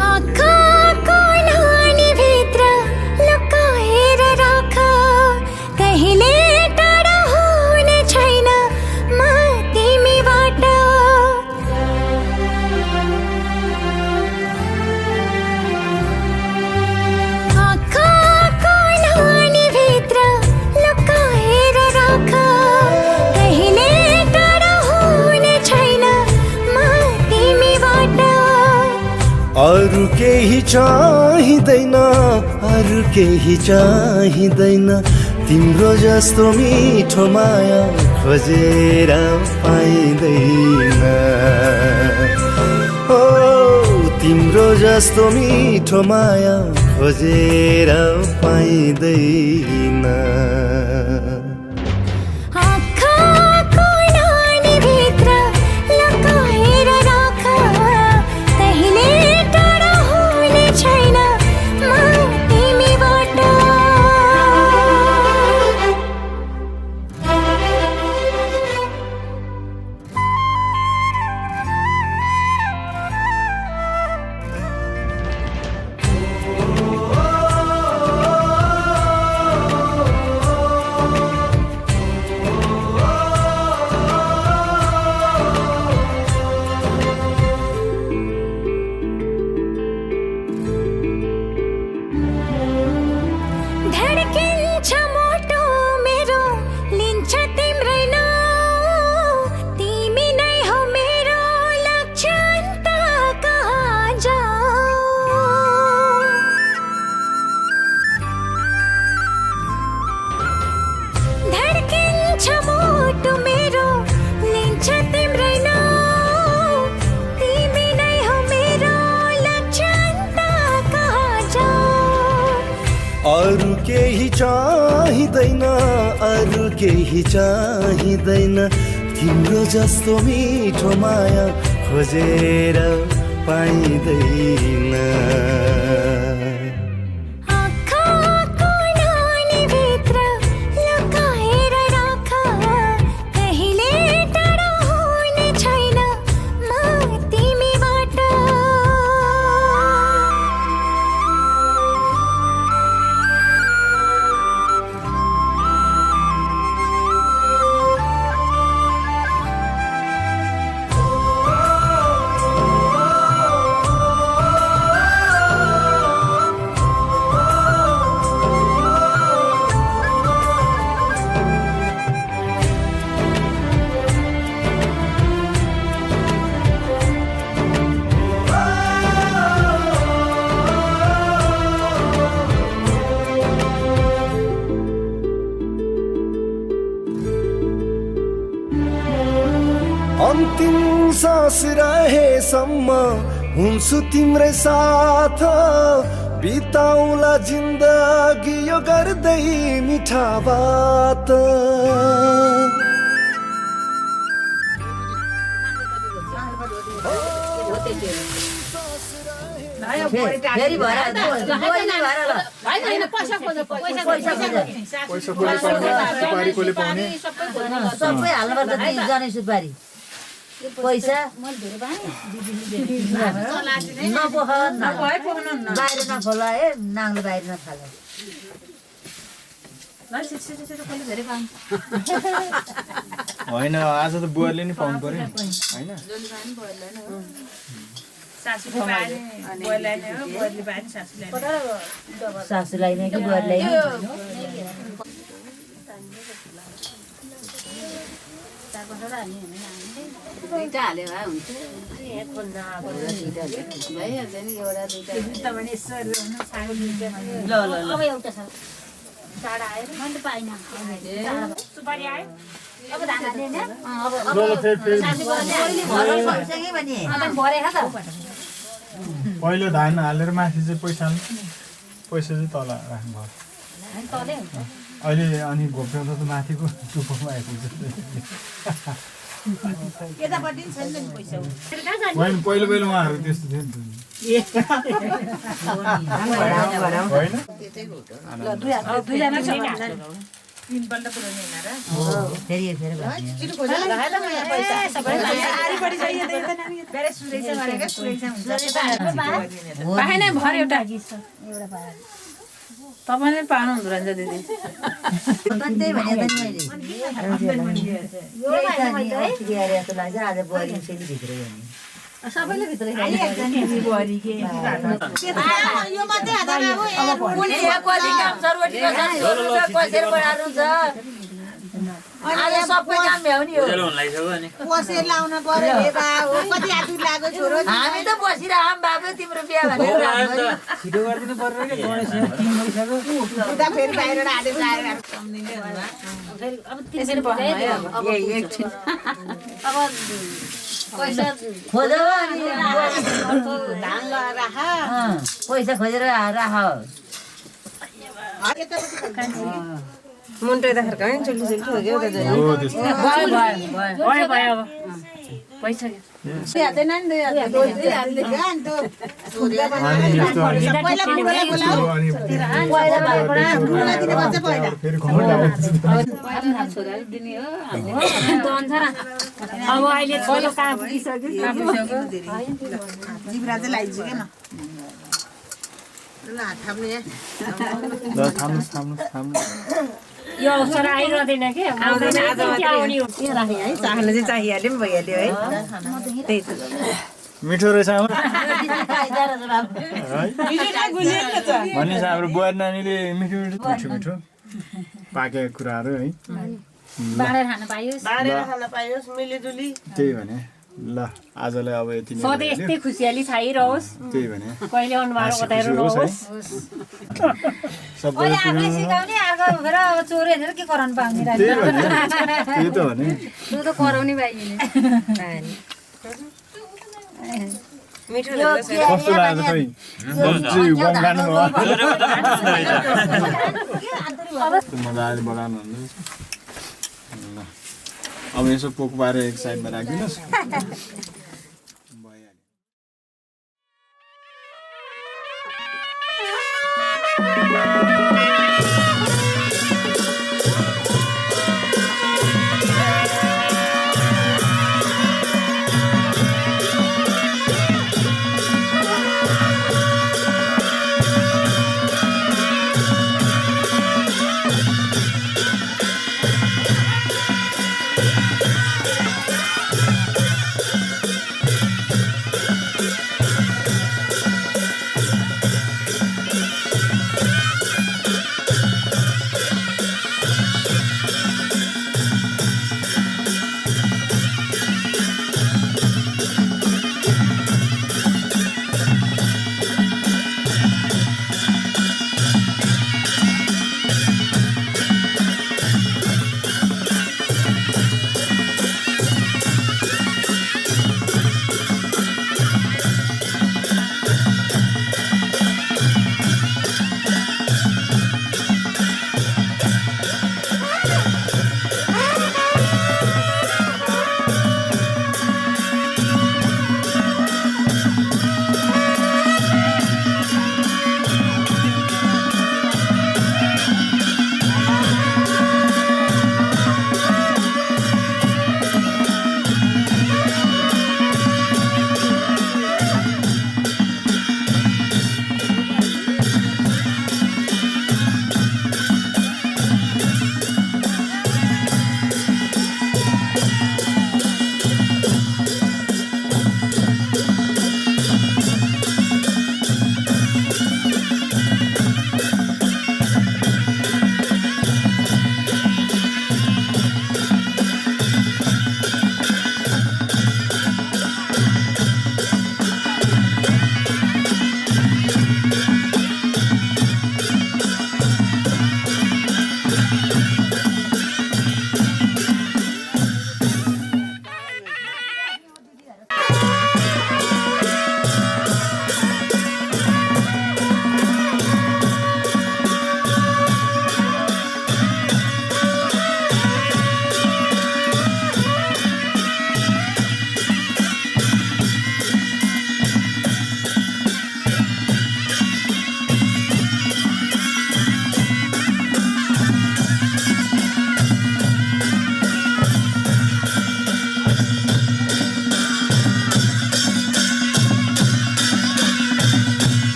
आँखाको नानीभित्र लुकाएर राख कहिले टाढा हुने छैन म तिमीबाट आँखाको नानीभित्र लुकाएर राख कहिले टाढा हुने छैन म तिमीबाट अरू केही चाहिँदैन अरू केही चाहिँदैन तिम्रो जस्तो मिठो माया खोजेर पाइँदैन ओ तिम्रो जस्तो मिठो माया खोजेर पाइँदैन आँखाको नानीभित्र लुकाएर राख कहिले टाढा हुने छैन म तिमीबाट धड्किन्छ मोटो मेरो लिन्छ तिम्रै नाउँ तिमी नै हो मेरो लक्ष्य अन्त कहाँ जाऊँ धड्किन्छ मोटो मेरो लिन्छ तिम्रै नाउँ तिमी नै हो मेरो लक्ष्य अन्त कहाँ जाऊँ अरू केही चाहिँदैन अरू केही चाहिँदैन तिम्रो जस्तो मिठो माया खोजेर पाइँदैन अन्तिम सास रहेसम्म हुन्छु तिम्रै साथ बिताउला जिन्दगी यो गर्दै मिठा बात फेरि भएर सबै हाल्नुपर्छ 30 जनै सुपारी पैसा नपोख बाहिर नखोला है नाङ्लो बाहिर नखाला होइन आज त बुवाले नि पाउनु पर्यो होइन सासूलाई नै कि बुहारीलाई नै पहिलो धान हालेर माथि चाहिँ पैसा चाहिँ तल राख्नु भयो अहिले अनि घोप्याउँदा त माथिको टुप्पोमा आइपुग्छ पहिलो उहाँहरू त्यस्तो थियो नि तपाईले पाउनु हुँदो रहेछ दिदी त्यही भने त मैले आज बुहारी फेरि भित्र सबैले भित्र बुहारी के यो मात्रै आज सबै काम भ्याउने हो बसेर लाउन पर्यो कति आतुर लाग्यो छोरो हामी त बसिरहम बाबु तिम्रो बिहा भनेर छिटो गरिदिनु पर्यो के गणेश 3 भइसक्यो उता फेरि बाहिर आदेश आएर त्यसरी अब एकछिन अब पैसा खोजेर अनि धान राख पैसा खोजेर राख मुन्टो देखेर कहाँ चुल्ली चुल्ली हो गयो त भयो पैसा अब अहिले छोरो कहाँ पुगिसक्यो यो अवसर आइरहँदैन कि चाहनु चाहिँ चाहिहाल्यो पनि भइहाल्यो है त्यही त मिठो रहेछ भने हाम्रो बुहारी नानीले मिठो मिठो पाकेको कुराहरू है बाँडेर खान पाइयोस् मिलिजुली त्यही भने ल आजलाई अब यति नै सधैँ यस्तै खुसियाली छाइरहोस् त्यही भने कहिले अनुहार उताएर रहोस् सबैले सिकाउने अर्को फेर अब चोर हेरेर के कराउनु पाउने त्यही त भने तँ त कराउने पाइने मिठो कस्तो लाग्यो खै सब्जी बम खानु भयो मजाले बनाउनु हुन्छ ल अब यसो पोक पारेर एक साइडमा राखिदिनुहोस्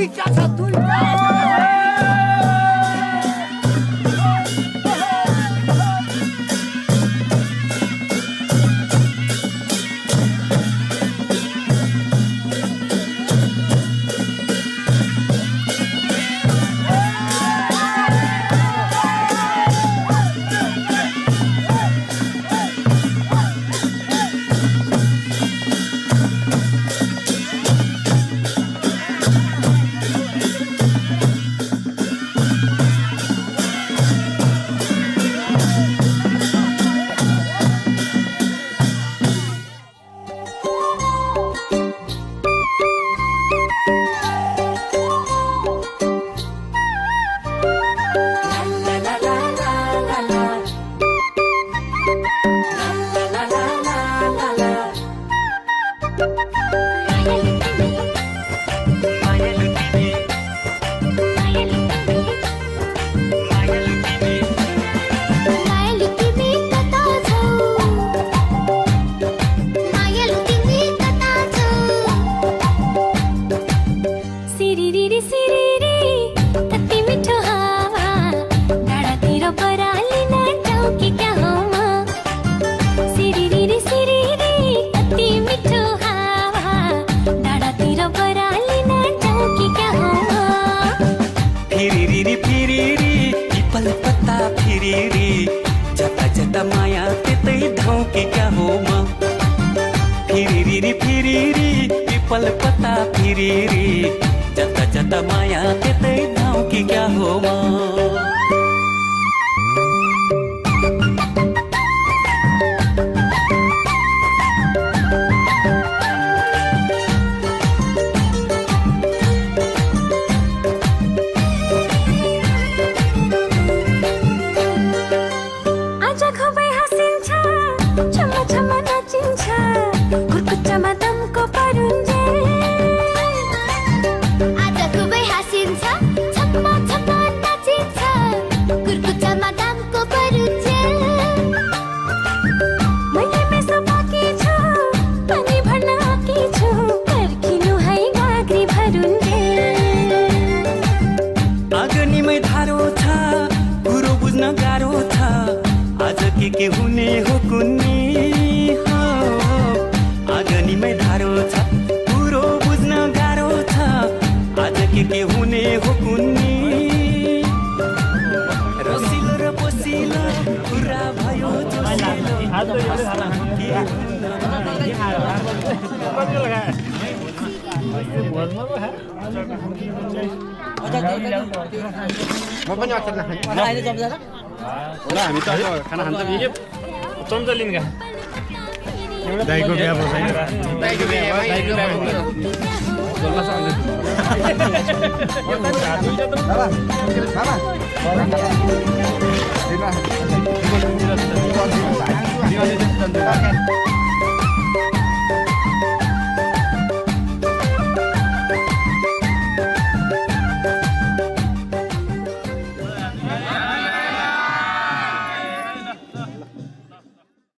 दुईटा छ दुईटा दाइको बिहा बसाइन बाबा